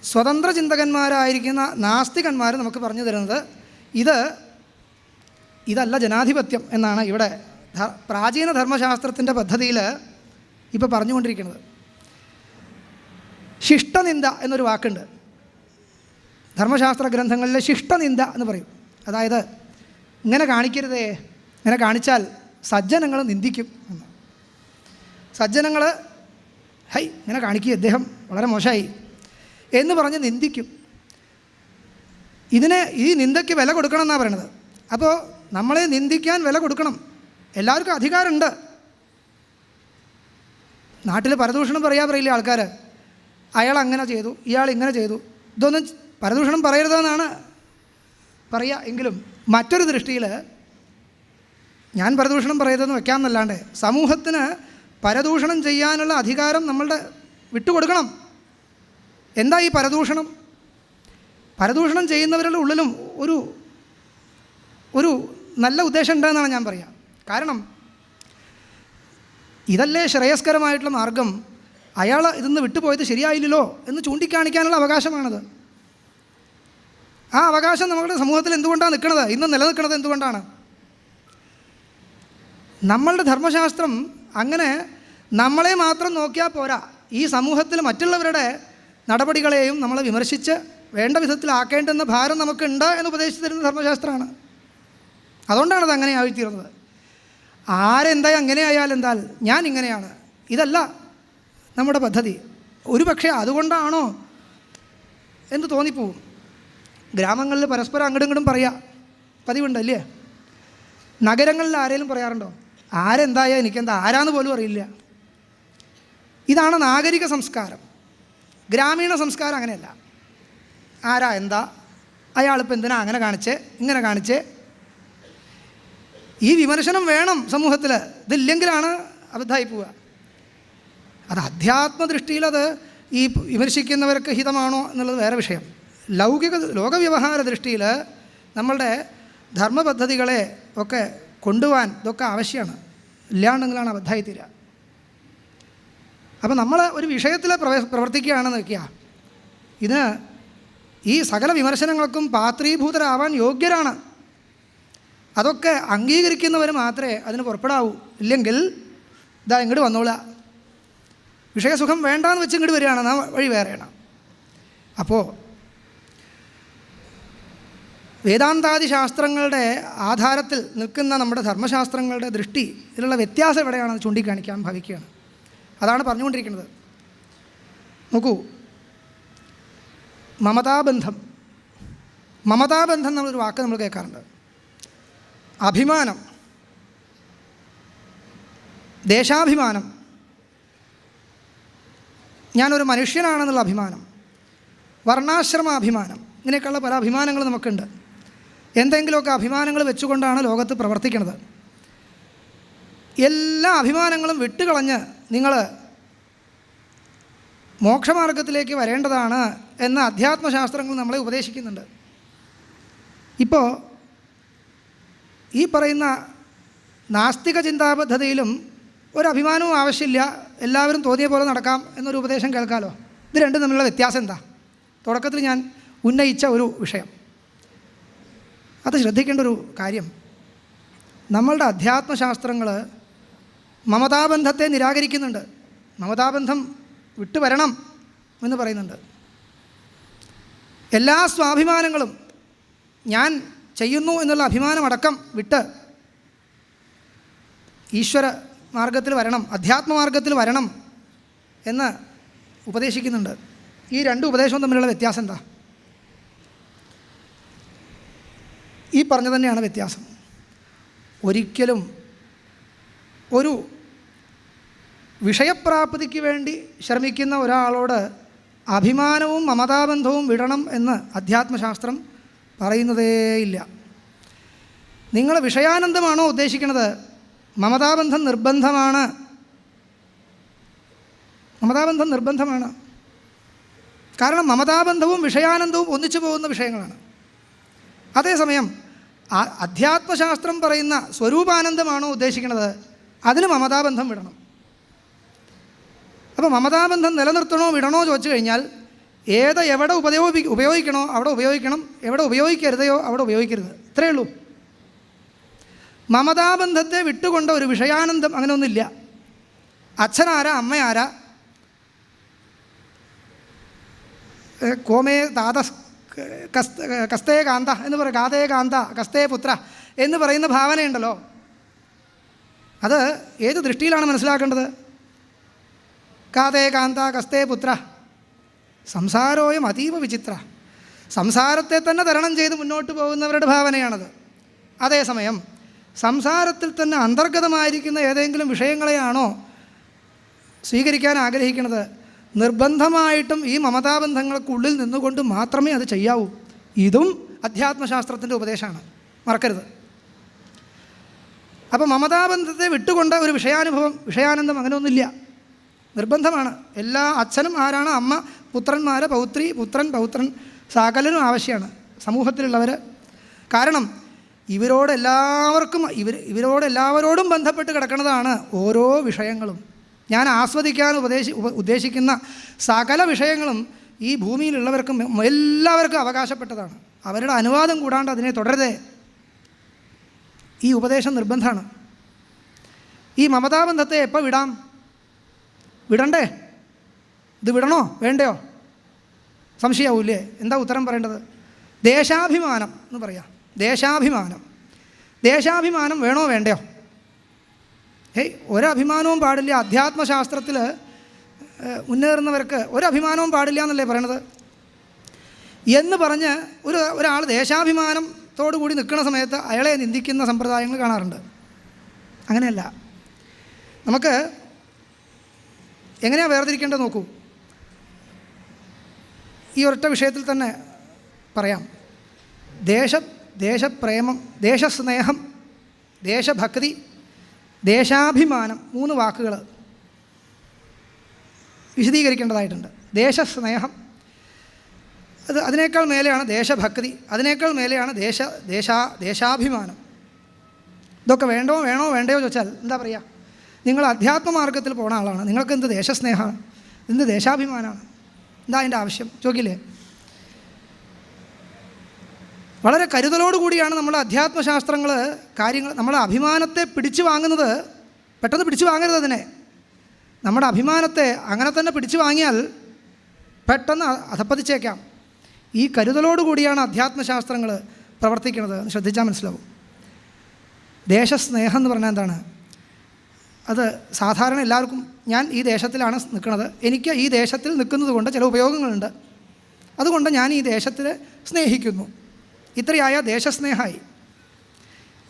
സ്വതന്ത്ര ചിന്തകന്മാരായിരിക്കുന്ന നാസ്തികന്മാർ നമുക്ക് പറഞ്ഞു തരുന്നത്. ഇതല്ല ജനാധിപത്യം എന്നാണ് ഇവിടെ പ്രാചീന ധർമ്മശാസ്ത്രത്തിൻ്റെ പദ്ധതിയിൽ ഇപ്പോൾ പറഞ്ഞുകൊണ്ടിരിക്കുന്നത്. ശിഷ്ടനിന്ദ എന്നൊരു വാക്കുണ്ട് ധർമ്മശാസ്ത്ര ഗ്രന്ഥങ്ങളിലെ. ശിഷ്ടനിന്ദ എന്ന് പറയും. അതായത് ഇങ്ങനെ കാണിക്കരുതേ, ഇങ്ങനെ കാണിച്ചാൽ സജ്ജനങ്ങൾ നിന്ദിക്കും എന്ന്. സജ്ജനങ്ങൾ ഇങ്ങനെ കാണിക്കുക, അദ്ദേഹം വളരെ മോശമായി എന്ന് പറഞ്ഞ് നിന്ദിക്കും. ഈ നിന്ദയ്ക്ക് വില കൊടുക്കണം എന്നാണ് പറയണത്. അപ്പോൾ നമ്മളെ നിന്ദിക്കാൻ വില കൊടുക്കണം. എല്ലാവർക്കും അധികാരമുണ്ട്. നാട്ടിൽ പരദൂഷണം പറയില്ല ആൾക്കാർ. അയാൾ അങ്ങനെ ചെയ്തു, ഇയാൾ ഇങ്ങനെ ചെയ്തു. ഇതൊന്നും പരദൂഷണം പറയരുതെന്നാണ് പറയുക. എങ്കിലും മറ്റൊരു ദൃഷ്ടിയിൽ ഞാൻ പരദൂഷണം പറയരുതെന്ന് വെക്കാമെന്നല്ലാണ്ട് സമൂഹത്തിന് പരദൂഷണം ചെയ്യാനുള്ള അധികാരം നമ്മളുടെ വിട്ടുകൊടുക്കണം. എന്താ ഈ പരദൂഷണം? പരദൂഷണം ചെയ്യുന്നവരുടെ ഉള്ളിലും ഒരു നല്ല ഉദ്ദേശം ഉണ്ടെന്നാണ് ഞാൻ പറയുക. കാരണം ഇതല്ലേ ശ്രേയസ്കരമായിട്ടുള്ള മാർഗം. അയാൾ ഇതിന്ന് വിട്ടുപോയത് ശരിയായില്ലല്ലോ എന്ന് ചൂണ്ടിക്കാണിക്കാനുള്ള അവകാശമാണത്. ആ അവകാശം നമ്മുടെ സമൂഹത്തിൽ എന്തുകൊണ്ടാണ് നിൽക്കുന്നത്, ഇന്ന് നിലനിൽക്കുന്നത് എന്തുകൊണ്ടാണ്? നമ്മളുടെ ധർമ്മശാസ്ത്രം അങ്ങനെ നമ്മളെ മാത്രം നോക്കിയാൽ പോരാ, ഈ സമൂഹത്തിൽ മറ്റുള്ളവരുടെ നടപടികളെയും നമ്മളെ വിമർശിച്ച് വേണ്ട വിധത്തിലാക്കേണ്ടുന്ന ഭാരം നമുക്കുണ്ട് എന്ന് ഉപദേശിച്ചു തരുന്ന ധർമ്മശാസ്ത്രമാണ്. അതുകൊണ്ടാണത് അങ്ങനെ ആയിത്തീർന്നത്. ആരെന്തായി അങ്ങനെ ആയാലെന്താൽ ഞാൻ ഇങ്ങനെയാണ്, ഇതല്ല നമ്മുടെ പദ്ധതി. ഒരു പക്ഷേ അതുകൊണ്ടാണോ എന്ന് തോന്നിപ്പോവും. ഗ്രാമങ്ങളിൽ പരസ്പരം അങ്ങോട്ടും ഇങ്ങോട്ടും പറയാം, പതിവുണ്ടല്ലേ? നഗരങ്ങളിൽ ആരെങ്കിലും പറയാറുണ്ടോ? ആരെന്തായാൽ എനിക്കെന്താ, ആരാന്ന് പോലും അറിയില്ല. ഇതാണ് നാഗരിക സംസ്കാരം. ഗ്രാമീണ സംസ്കാരം അങ്ങനെയല്ല. ആരാ എന്താ, അയാളിപ്പോൾ എന്തിനാ അങ്ങനെ കാണിച്ചേ, ഇങ്ങനെ കാണിച്ചേ. ഈ വിമർശനം വേണം സമൂഹത്തിൽ. ഇതില്ലെങ്കിലാണ് അബദ്ധമായി പോവുക. അത് അധ്യാത്മദൃഷ്ടിയിലത് ഈ വിമർശിക്കുന്നവർക്ക് ഹിതമാണോ എന്നുള്ളത് വേറെ വിഷയം. ലോകവ്യവഹാര ദൃഷ്ടിയിൽ നമ്മളുടെ ധർമ്മപദ്ധതികളെ ഒക്കെ കൊണ്ടുപോകാൻ ഇതൊക്കെ ആവശ്യമാണ്. ഇല്ലാണ്ടെങ്കിലാണ് അബദ്ധമായി തീരുക. അപ്പോൾ നമ്മൾ ഒരു വിഷയത്തിൽ പ്രവർത്തിക്കുകയാണെന്ന് വയ്ക്കുക, ഇതിന് ഈ സകല വിമർശനങ്ങൾക്കും പാത്രീഭൂതരാവാൻ യോഗ്യരാണ്. അതൊക്കെ അംഗീകരിക്കുന്നവർ മാത്രമേ അതിന് പുറപ്പെടാവൂ. ഇല്ലെങ്കിൽ ഇതാ ഇങ്ങോട്ട് വന്നോളാം, വിഷയസുഖം വേണ്ടാന്ന് വെച്ച് ഇങ്ങോട്ട് വരികയാണ്, ആ വഴി വേറെയാണ്. അപ്പോൾ വേദാന്താദി ശാസ്ത്രങ്ങളുടെ ആധാരത്തിൽ നിൽക്കുന്ന നമ്മുടെ ധർമ്മശാസ്ത്രങ്ങളുടെ ദൃഷ്ടി ഇതിലുള്ള വ്യത്യാസം എവിടെയാണെന്ന് ചൂണ്ടിക്കാണിക്കാൻ ഭാവിക്കുകയാണ്. അതാണ് പറഞ്ഞുകൊണ്ടിരിക്കുന്നത്. നോക്കൂ, മമതാബന്ധം എന്നുള്ളൊരു വാക്ക് നമ്മൾ കേൾക്കാറുണ്ട്. അഭിമാനം, ദേശാഭിമാനം, ഞാനൊരു മനുഷ്യനാണെന്നുള്ള അഭിമാനം, വർണ്ണാശ്രമാഭിമാനം, ഇങ്ങനെയൊക്കെയുള്ള പല അഭിമാനങ്ങൾ നമുക്കുണ്ട്. എന്തെങ്കിലുമൊക്കെ അഭിമാനങ്ങൾ വെച്ചുകൊണ്ടാണ് ലോകത്ത് പ്രവർത്തിക്കുന്നത്. എല്ലാ അഭിമാനങ്ങളും വിട്ടുകളഞ്ഞ് നിങ്ങൾ മോക്ഷമാർഗത്തിലേക്ക് വരേണ്ടതാണ് എന്ന് അധ്യാത്മശാസ്ത്രങ്ങൾ നമ്മളെ ഉപദേശിക്കുന്നുണ്ട്. ഇപ്പോൾ ഈ പറയുന്ന നാസ്തിക ചിന്താപദ്ധതിയിലും ഒരു അഭിമാനവും ആവശ്യമില്ല, എല്ലാവരും തോന്നിയ പോലെ നടക്കാം എന്നൊരു ഉപദേശം കേൾക്കാമല്ലോ. ഇത് രണ്ടും തമ്മിലുള്ള വ്യത്യാസം എന്താ? തുടക്കത്തിൽ ഞാൻ ഉന്നയിച്ച ഒരു വിഷയം, അത് ശ്രദ്ധിക്കേണ്ട ഒരു കാര്യം, നമ്മളുടെ അധ്യാത്മശാസ്ത്രങ്ങൾ മമതാബന്ധത്തെ നിരാകരിക്കുന്നുണ്ട്. മമതാബന്ധം വിട്ടുവരണം എന്ന് പറയുന്നുണ്ട്. എല്ലാ സ്വാഭിമാനങ്ങളും ഞാൻ ചെയ്യുന്നു എന്നുള്ള അഭിമാനമടക്കം വിട്ട് ഈശ്വര മാർഗത്തിൽ വരണം, അധ്യാത്മമാർഗത്തിൽ വരണം എന്ന് ഉപദേശിക്കുന്നുണ്ട്. ഈ രണ്ട് ഉപദേശവും തമ്മിലുള്ള വ്യത്യാസം എന്താ? ഈ പറഞ്ഞു തന്നെയാണ് വ്യത്യാസം. ഒരിക്കലും ഒരു വിഷയപ്രാപ്തിക്ക് വേണ്ടി ശ്രമിക്കുന്ന ഒരാളോട് അഭിമാനവും മമതാബന്ധവും വിടണം എന്ന് അധ്യാത്മശാസ്ത്രം പറയുന്നതേയില്ല. നിങ്ങൾ വിഷയാനന്ദമാണോ ഉദ്ദേശിക്കുന്നത്? മമതാബന്ധം നിർബന്ധമാണ്. മമതാബന്ധം നിർബന്ധമാണ്. കാരണം മമതാബന്ധവും വിഷയാനന്ദവും ഒന്നിച്ചു പോകുന്ന വിഷയങ്ങളാണ്. അതേസമയം അധ്യാത്മശാസ്ത്രം പറയുന്ന സ്വരൂപാനന്ദമാണോ ഉദ്ദേശിക്കുന്നത്? അതിന് മമതാബന്ധം വിടണം. അപ്പോൾ മമതാബന്ധം നിലനിർത്തണോ വിടണോ ചോദിച്ചു കഴിഞ്ഞാൽ എവിടെ ഉപയോഗിക്കണോ അവിടെ ഉപയോഗിക്കണം, എവിടെ ഉപയോഗിക്കരുതയോ അവിടെ ഉപയോഗിക്കരുത്. ഇത്രയേ ഉള്ളൂ. മമതാബന്ധത്തെ വിട്ടുകൊണ്ട ഒരു വിഷയാനന്ദം അങ്ങനെയൊന്നുമില്ല. അച്ഛനാരാ അമ്മയാരാ, കോമേ താത കസ്തേ കാന്ത എന്ന് പറയും, കാതേ കാന്ത കസ്തേ പുത്ര എന്ന് പറയുന്ന ഭാവനയുണ്ടല്ലോ, അത് ഏത് ദൃഷ്ടിയിലാണ് മനസ്സിലാക്കേണ്ടത്? കാതേ കാന്ത കസ്തേ പുത്ര, സംസാരോയം അതീവ വിചിത്ര, സംസാരത്തെ തന്നെ തരണം ചെയ്ത് മുന്നോട്ട് പോകുന്നവരുടെ ഭാവനയാണത്. അതേസമയം സംസാരത്തിൽ തന്നെ അന്തർഗതമായിരിക്കുന്ന ഏതെങ്കിലും വിഷയങ്ങളെയാണോ സ്വീകരിക്കാൻ ആഗ്രഹിക്കുന്നത്, നിർബന്ധമായിട്ടും ഈ മമതാബന്ധങ്ങൾക്കുള്ളിൽ നിന്നുകൊണ്ട് മാത്രമേ അത് ചെയ്യാവൂ. ഇതും അധ്യാത്മശാസ്ത്രത്തിൻ്റെ ഉപദേശമാണ്, മറക്കരുത്. അപ്പോൾ മമതാബന്ധത്തെ വിട്ടുകൊണ്ട ഒരു വിഷയാനന്ദം അങ്ങനെയൊന്നുമില്ല, നിർബന്ധമാണ്. എല്ലാ അച്ഛനും ആരാണ്? അമ്മ, പുത്രന്മാരെ പൗത്രി, പുത്രൻ പൗത്രൻ, സകലനും ആവശ്യമാണ് സമൂഹത്തിലുള്ളവർ. കാരണം ഇവരോടെല്ലാവരോടും ബന്ധപ്പെട്ട് കിടക്കുന്നതാണ് ഓരോ വിഷയങ്ങളും. ഞാൻ ആസ്വദിക്കാൻ ഉദ്ദേശിക്കുന്ന സകല വിഷയങ്ങളും ഈ ഭൂമിയിലുള്ളവർക്കും എല്ലാവർക്കും അവകാശപ്പെട്ടതാണ്. അവരുടെ അനുവാദം കൂടാണ്ട് അതിനെ തുടരുതേ. ഈ ഉപദേശം നിർബന്ധമാണ്. ഈ മമതാബന്ധത്തെ എപ്പോൾ വിടാം? വിടണ്ടേ? ഇത് വിടണോ വേണ്ടയോ? സംശയമാവൂല്ലേ? എന്താ ഉത്തരം പറയേണ്ടത്? ദേശാഭിമാനം എന്ന് പറയാം. ദേശാഭിമാനം വേണോ വേണ്ടയോ? ഒരഭിമാനവും പാടില്ല. അധ്യാത്മശാസ്ത്രത്തിൽ മുന്നേറുന്നവർക്ക് ഒരഭിമാനവും പാടില്ല എന്നല്ലേ പറയണത്? എന്ന് പറഞ്ഞ് ഒരാൾ ദേശാഭിമാനത്തോടു കൂടി നിൽക്കുന്ന സമയത്ത് അയാളെ നിന്ദിക്കുന്ന സമ്പ്രദായങ്ങൾ കാണാറുണ്ട്. അങ്ങനെയല്ല. നമുക്ക് എങ്ങനെയാണ് വേർതിരിക്കേണ്ടത് നോക്കൂ. ഈ ഒരൊറ്റ വിഷയത്തിൽ തന്നെ പറയാം. ദേശപ്രേമം, ദേശസ്നേഹം, ദേശഭക്തി, ദേശാഭിമാനം, 3 വാക്കുകൾ വിശദീകരിക്കേണ്ടതായിട്ടുണ്ട്. ദേശസ്നേഹം, അതിനേക്കാൾ മേലെയാണ് ദേശഭക്തി, അതിനേക്കാൾ മേലെയാണ് ദേശാഭിമാനം. ഇതൊക്കെ വേണോ വേണ്ടയോ ചോദിച്ചാൽ എന്താ പറയുക? നിങ്ങൾ അധ്യാത്മമാർഗത്തിൽ പോണ ആളാണ്, നിങ്ങൾക്ക് എന്ത് ദേശസ്നേഹമാണ്, എന്ത് ദേശാഭിമാനമാണ്, എന്താ അതിൻ്റെ ആവശ്യം ചോദിക്കില്ലേ? വളരെ കരുതലോടുകൂടിയാണ് നമ്മുടെ അധ്യാത്മശാസ്ത്രങ്ങൾ കാര്യങ്ങൾ. നമ്മളെ അഭിമാനത്തെ പിടിച്ചു വാങ്ങുന്നത്, പെട്ടെന്ന് പിടിച്ചു വാങ്ങരുത് അതിനെ. നമ്മുടെ അഭിമാനത്തെ അങ്ങനെ തന്നെ പിടിച്ചു വാങ്ങിയാൽ പെട്ടെന്ന് അധപ്പതിച്ചേക്കാം. ഈ കരുതലോടുകൂടിയാണ് അധ്യാത്മശാസ്ത്രങ്ങൾ പ്രവർത്തിക്കുന്നത്. ശ്രദ്ധിച്ചാൽ മനസ്സിലാവും. ദേശസ്നേഹം എന്ന് പറഞ്ഞാൽ എന്താണ്? അത് സാധാരണ എല്ലാവർക്കും, ഞാൻ ഈ ദേശത്തിലാണ് നിൽക്കുന്നത്, എനിക്ക് ഈ ദേശത്തിൽ നിൽക്കുന്നത് കൊണ്ട് ചില ഉപയോഗങ്ങളുണ്ട്, അതുകൊണ്ട് ഞാൻ ഈ ദേശത്തിൽ സ്നേഹിക്കുന്നു, ഇത്രയായ ദേശസ്നേഹമായി.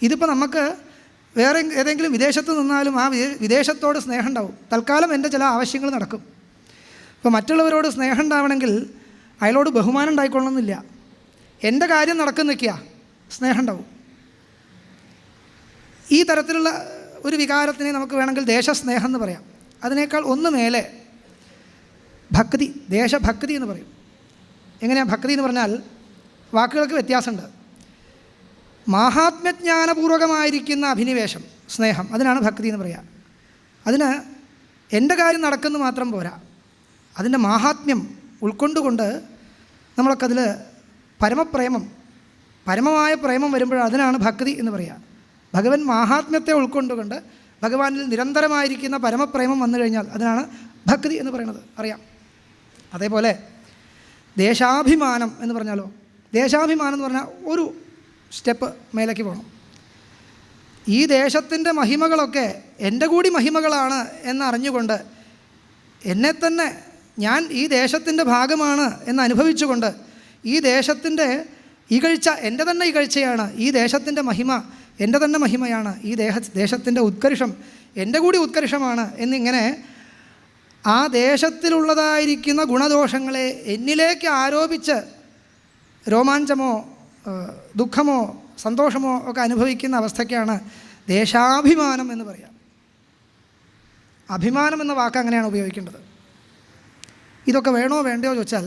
ഇതിപ്പോൾ നമുക്ക് വേറെ ഏതെങ്കിലും വിദേശത്ത് നിന്നാലും ആ വിദേശത്തോട് സ്നേഹം ഉണ്ടാവും. തൽക്കാലം എൻ്റെ ചില ആവശ്യങ്ങൾ നടക്കും. ഇപ്പോൾ മറ്റുള്ളവരോട് സ്നേഹം ഉണ്ടാവണമെങ്കിൽ അയാളോട് ബഹുമാനം ഉണ്ടായിക്കൊള്ളണമെന്നില്ല. എൻ്റെ കാര്യം നടക്കുന്നിക്കുക സ്നേഹം ഉണ്ടാവും. ഈ തരത്തിലുള്ള ഒരു വികാരത്തിനെ നമുക്ക് വേണമെങ്കിൽ ദേശസ്നേഹം എന്ന് പറയാം. അതിനേക്കാൾ ഒന്ന് മേലെ ഭക്തി, ദേശഭക്തി എന്ന് പറയും. എങ്ങനെയാണ് ഭക്തി എന്ന് പറഞ്ഞാൽ? വാക്കുകൾക്ക് വ്യത്യാസമുണ്ട്. മാഹാത്മ്യജ്ഞാനപൂർവകമായിരിക്കുന്ന അഭിനിവേശം, സ്നേഹം, അതിനാണ് ഭക്തി എന്ന് പറയുക. അതിന് എൻ്റെ കാര്യം നടക്കുന്നു മാത്രം പോരാ, അതിൻ്റെ മാഹാത്മ്യം ഉൾക്കൊണ്ടുകൊണ്ട് നമ്മളൊക്കതിൽ പരമമായ പ്രേമം വരുമ്പോൾ അതിനാണ് ഭക്തി എന്ന് പറയുക. ഭഗവൻ മാഹാത്മ്യത്തെ ഉൾക്കൊണ്ടുകൊണ്ട് ഭഗവാനിൽ നിരന്തരമായിരിക്കുന്ന പരമപ്രേമം വന്നു കഴിഞ്ഞാൽ അതിനാണ് ഭക്തി എന്ന് പറയുന്നത്, അറിയാം. അതേപോലെ ദേശാഭിമാനം എന്ന് പറഞ്ഞാലോ, ദേശാഭിമാനം എന്ന് പറഞ്ഞാൽ ഒരു സ്റ്റെപ്പ് മേലേക്ക് പോകണം. ഈ ദേശത്തിൻ്റെ മഹിമകളൊക്കെ എൻ്റെ കൂടി മഹിമകളാണ് എന്നറിഞ്ഞുകൊണ്ട് എന്നെ തന്നെ ഞാൻ ഈ ദേശത്തിൻ്റെ ഭാഗമാണ് എന്ന് അനുഭവിച്ചുകൊണ്ട് ഈ ദേശത്തിൻ്റെ ഇകഴ്ച എൻ്റെ തന്നെ ഇകഴ്ചയാണ്, ഈ ദേശത്തിൻ്റെ മഹിമ എൻ്റെ തന്നെ മഹിമയാണ്, ഈ ദേശത്തിൻ്റെ ഉത്കർഷം എൻ്റെ കൂടി ഉത്കർഷമാണ് എന്നിങ്ങനെ ആ ദേശത്തിലുള്ളതായിരിക്കുന്ന ഗുണദോഷങ്ങളെ എന്നിലേക്ക് ആരോപിച്ച് രോമാഞ്ചമോ ദുഃഖമോ സന്തോഷമോ ഒക്കെ അനുഭവിക്കുന്ന അവസ്ഥയ്ക്കാണ് ദേശാഭിമാനം എന്ന് പറയാം. അഭിമാനം എന്ന വാക്ക് അങ്ങനെയാണ് ഉപയോഗിക്കേണ്ടത്. ഇതൊക്കെ വേണോ വേണ്ടയോ ചോദിച്ചാൽ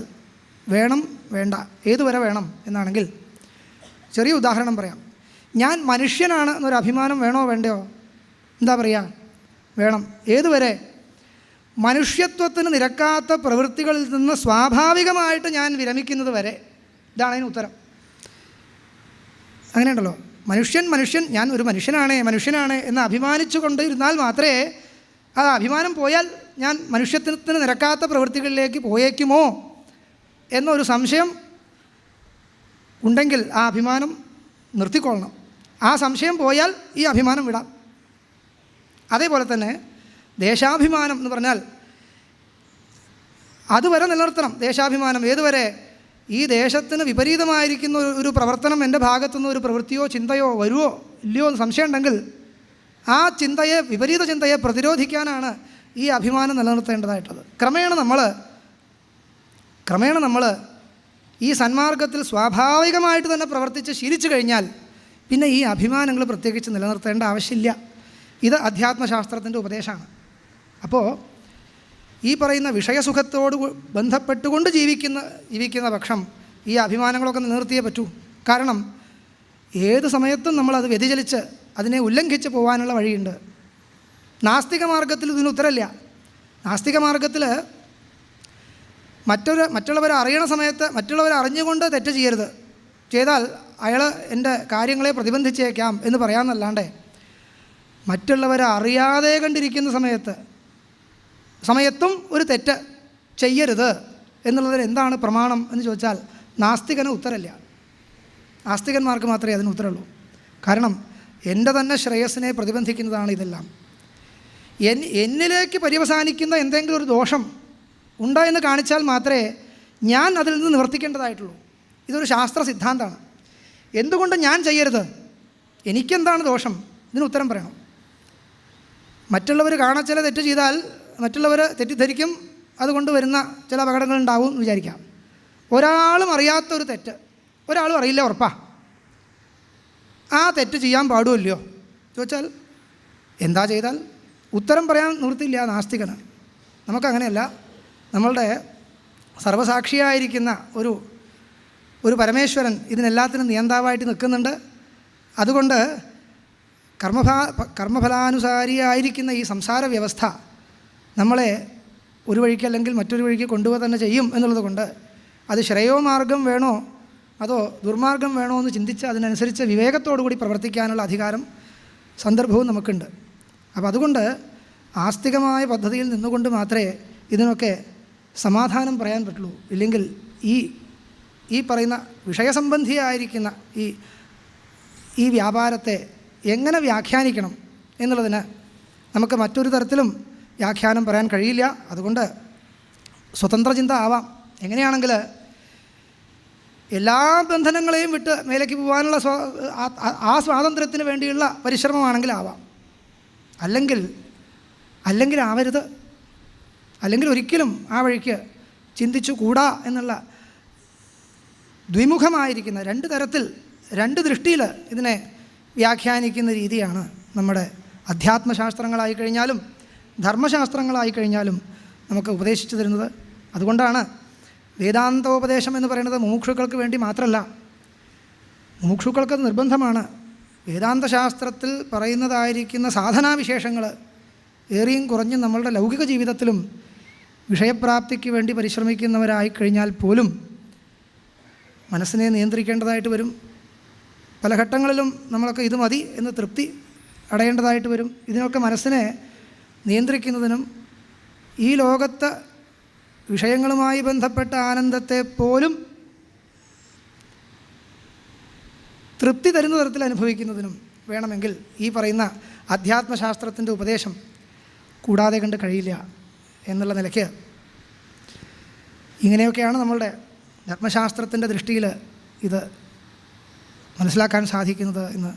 വേണം, വേണ്ട, ഏതുവരെ വേണം എന്നാണെങ്കിൽ ചെറിയ ഉദാഹരണം പറയാം. ഞാൻ മനുഷ്യനാണ് എന്നൊരു അഭിമാനം വേണോ വേണ്ടയോ? എന്താ പറയുക? വേണം. ഏതുവരെ? മനുഷ്യത്വത്തിന് നിരക്കാത്ത പ്രവൃത്തികളിൽ നിന്ന് സ്വാഭാവികമായിട്ട് ഞാൻ വിരമിക്കുന്നത് വരെ. ഇതാണ് അതിന് ഉത്തരം. അങ്ങനെയുണ്ടല്ലോ, മനുഷ്യൻ ഞാൻ ഒരു മനുഷ്യനാണ് എന്ന് അഭിമാനിച്ചു കൊണ്ടിരുന്നാൽ മാത്രമേ ആ അഭിമാനം പോയാൽ ഞാൻ മനുഷ്യത്വത്തിന് നിരക്കാത്ത പ്രവൃത്തികളിലേക്ക് പോയേക്കുമോ എന്നൊരു സംശയം ഉണ്ടെങ്കിൽ ആ അഭിമാനം നിർത്തിക്കൊള്ളണം. ആ സംശയം പോയാൽ ഈ അഭിമാനം വിടാം. അതേപോലെ തന്നെ ദേശാഭിമാനം എന്ന് പറഞ്ഞാൽ അതുവരെ നിലനിർത്തണം. ദേശാഭിമാനം ഏതുവരെ? ഈ ദേശത്തിന് വിപരീതമായിരിക്കുന്ന ഒരു പ്രവർത്തനം എൻ്റെ ഭാഗത്തുനിന്ന് ഒരു പ്രവൃത്തിയോ ചിന്തയോ വരുമോ ഇല്ലയോ എന്ന് സംശയം ഉണ്ടെങ്കിൽ ആ വിപരീത ചിന്തയെ പ്രതിരോധിക്കാനാണ് ഈ അഭിമാനം നിലനിർത്തേണ്ടതായിട്ടുള്ളത്. ക്രമേണ നമ്മൾ ഈ സന്മാർഗത്തിൽ സ്വാഭാവികമായിട്ട് തന്നെ പ്രവർത്തിച്ച് ശീലിച്ചു കഴിഞ്ഞാൽ പിന്നെ ഈ അഭിമാനങ്ങൾ പ്രത്യേകിച്ച് നിലനിർത്തേണ്ട ആവശ്യമില്ല. ഇത് അധ്യാത്മശാസ്ത്രത്തിൻ്റെ ഉപദേശമാണ്. അപ്പോൾ ഈ പറയുന്ന വിഷയസുഖത്തോട് ബന്ധപ്പെട്ടുകൊണ്ട് ജീവിക്കുന്ന പക്ഷം ഈ അഭിമാനങ്ങളൊക്കെ നിലനിർത്തിയേ പറ്റൂ. കാരണം ഏത് സമയത്തും നമ്മളത് വ്യതിചലിച്ച് അതിനെ ഉല്ലംഘിച്ച് പോകാനുള്ള വഴിയുണ്ട്. നാസ്തിക മാർഗത്തിൽ ഇതിന് ഉത്തരമില്ല. നാസ്തിക മാർഗത്തിൽ മറ്റുള്ളവരെ അറിയണ സമയത്ത് മറ്റുള്ളവരെ അറിഞ്ഞുകൊണ്ട് തെറ്റ് ചെയ്യരുത്, ചെയ്താൽ അയാൾ എൻ്റെ കാര്യങ്ങളെ പ്രതിബന്ധിച്ചേക്കാം എന്ന് പറയാമെന്നല്ലാണ്ട് മറ്റുള്ളവരെ അറിയാതെ കണ്ടിരിക്കുന്ന സമയത്തും ഒരു തെറ്റ് ചെയ്യരുത് എന്നുള്ളതിന് എന്താണ് പ്രമാണം എന്ന് ചോദിച്ചാൽ നാസ്തികന് ഉത്തരമില്ല. ആസ്തികന്മാർക്ക് മാത്രമേ അതിന് ഉത്തരമുള്ളൂ. കാരണം എൻ്റെ തന്നെ ശ്രേയസ്സിനെ പ്രതിബന്ധിക്കുന്നതാണ് ഇതെല്ലാം. എന്നിലേക്ക് പര്യവസാനിക്കുന്ന എന്തെങ്കിലും ഒരു ദോഷം ഉണ്ടായെന്ന് കാണിച്ചാൽ മാത്രമേ ഞാൻ അതിൽ നിന്ന് നിവർത്തിക്കേണ്ടതായിട്ടുള്ളൂ. ഇതൊരു ശാസ്ത്ര സിദ്ധാന്തമാണ്. എന്തുകൊണ്ട് ഞാൻ ചെയ്യരുത്? എനിക്കെന്താണ് ദോഷം? ഇതിന് ഉത്തരം പറയണം. മറ്റുള്ളവർ കാണാൻ ചില തെറ്റ് ചെയ്താൽ മറ്റുള്ളവർ തെറ്റിദ്ധരിക്കും, അതുകൊണ്ട് വരുന്ന ചില അപകടങ്ങളുണ്ടാവും എന്ന് വിചാരിക്കാം. ഒരാളും അറിയാത്തൊരു തെറ്റ് ഒരാളും അറിയില്ല, ഉറപ്പാ. ആ തെറ്റ് ചെയ്യാൻ പാടുമല്ലയോ ചോദിച്ചാൽ എന്താ ചെയ്താൽ? ഉത്തരം പറയാൻ നിവൃത്തിയില്ല നാസ്തികന്. നമുക്കങ്ങനെയല്ല. നമ്മളുടെ സർവസാക്ഷിയായിരിക്കുന്ന ഒരു പരമേശ്വരൻ ഇതിനെല്ലാത്തിനും നിയന്താവായിട്ട് നിൽക്കുന്നുണ്ട്. അതുകൊണ്ട് കർമ്മഫലാനുസാരിയായിരിക്കുന്ന ഈ സംസാര വ്യവസ്ഥ നമ്മളെ ഒരു വഴിക്ക് അല്ലെങ്കിൽ മറ്റൊരു വഴിക്ക് കൊണ്ടുപോകുക തന്നെ ചെയ്യും എന്നുള്ളത് കൊണ്ട് അത് ശ്രേയോമാർഗം വേണോ അതോ ദുർമാർഗം വേണോ എന്ന് ചിന്തിച്ച് അതിനനുസരിച്ച് വിവേകത്തോടു കൂടി പ്രവർത്തിക്കാനുള്ള അധികാരം സന്ദർഭവും നമുക്കുണ്ട്. അപ്പോൾ അതുകൊണ്ട് ആസ്തികമായ പദ്ധതിയിൽ നിന്നുകൊണ്ട് മാത്രമേ ഇതിനൊക്കെ സമാധാനം പറയാൻ പറ്റുള്ളൂ. ഇല്ലെങ്കിൽ ഈ പറയുന്ന വിഷയസംബന്ധിയായിരിക്കുന്ന ഈ വ്യാപാരത്തെ എങ്ങനെ വ്യാഖ്യാനിക്കണം എന്നുള്ളതിന് നമുക്ക് മറ്റൊരു തരത്തിലും വ്യാഖ്യാനം പറയാൻ കഴിയില്ല. അതുകൊണ്ട് സ്വതന്ത്ര ചിന്ത ആവാം. എങ്ങനെയാണെങ്കിൽ എല്ലാ ബന്ധനങ്ങളെയും വിട്ട് മേലേക്ക് പോകാനുള്ള ആ സ്വാതന്ത്ര്യത്തിന് വേണ്ടിയുള്ള പരിശ്രമമാണെങ്കിലാവാം. അല്ലെങ്കിൽ ആവരുത്. അല്ലെങ്കിൽ ഒരിക്കലും ആ വഴിക്ക് ചിന്തിച്ചു കൂടാ എന്നുള്ള ദ്വിമുഖമായിരിക്കുന്ന രണ്ട് തരത്തിൽ രണ്ട് ദൃഷ്ടിയിൽ ഇതിനെ വ്യാഖ്യാനിക്കുന്ന രീതിയാണ് നമ്മുടെ അധ്യാത്മശാസ്ത്രങ്ങളായി കഴിഞ്ഞാലും ധർമ്മശാസ്ത്രങ്ങളായി കഴിഞ്ഞാലും നമുക്ക് ഉപദേശിച്ചു തരുന്നത്. അതുകൊണ്ടാണ് വേദാന്തോപദേശം എന്ന് പറയുന്നത് മുമുക്ഷുക്കൾക്ക് വേണ്ടി മാത്രമല്ല, മുമുക്ഷുക്കൾക്കത് നിർബന്ധമാണ്. വേദാന്തശാസ്ത്രത്തിൽ പറയുന്നതായിരിക്കുന്ന സാധനാവിശേഷങ്ങൾ ഏറിയും കുറഞ്ഞും നമ്മളുടെ ലൗകിക ജീവിതത്തിലും വിഷയപ്രാപ്തിക്ക് വേണ്ടി പരിശ്രമിക്കുന്നവരായി കഴിഞ്ഞാൽ പോലും മനസ്സിനെ നിയന്ത്രിക്കേണ്ടതായിട്ട് വരും. പല ഘട്ടങ്ങളിലും നമ്മളൊക്കെ ഇത് മതി എന്ന് തൃപ്തി അടയേണ്ടതായിട്ട് വരും. ഇതിനൊക്കെ മനസ്സിനെ നിയന്ത്രിക്കുന്നതിനും ഈ ലോകത്ത് വിഷയങ്ങളുമായി ബന്ധപ്പെട്ട ആനന്ദത്തെ പോലും തൃപ്തി തരുന്ന തരത്തിൽ അനുഭവിക്കുന്നതിനും വേണമെങ്കിൽ ഈ പറയുന്ന അധ്യാത്മശാസ്ത്രത്തിൻ്റെ ഉപദേശം കൂടാതെ കണ്ട് കഴിയില്ല എന്നുള്ള നിലയ്ക്ക് ഇങ്ങനെയൊക്കെയാണ് നമ്മളുടെ ധർമ്മശാസ്ത്രത്തിൻ്റെ ദൃഷ്ടിയിൽ ഇത് മനസ്സിലാക്കാൻ സാധിക്കുന്നത് എന്ന്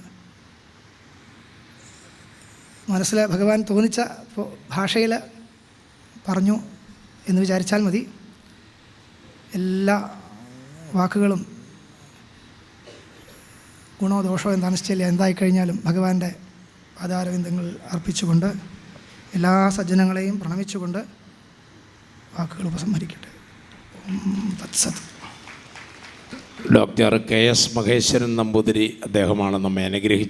മനസ്സിൽ ഭഗവാൻ തോന്നിച്ച ഭാഷയിൽ പറഞ്ഞു എന്ന് വിചാരിച്ചാൽ മതി. എല്ലാ വാക്കുകളും ഗുണോ ദോഷമോ എന്താണെന്ന് വെച്ചാൽ എന്തായിക്കഴിഞ്ഞാലും ഭഗവാന്റെ പാദാരവിന്ദങ്ങൾ അർപ്പിച്ചുകൊണ്ട് എല്ലാ സജ്ജനങ്ങളെയും പ്രണമിച്ചുകൊണ്ട് വാക്കുകൾ ഉപസംഹരിക്കട്ടെ. തത്സത്. Doctor K S Maheswaran Namboothiri അദ്ദേഹമാണ് നമ്മെ അനുഗ്രഹിച്ചത്.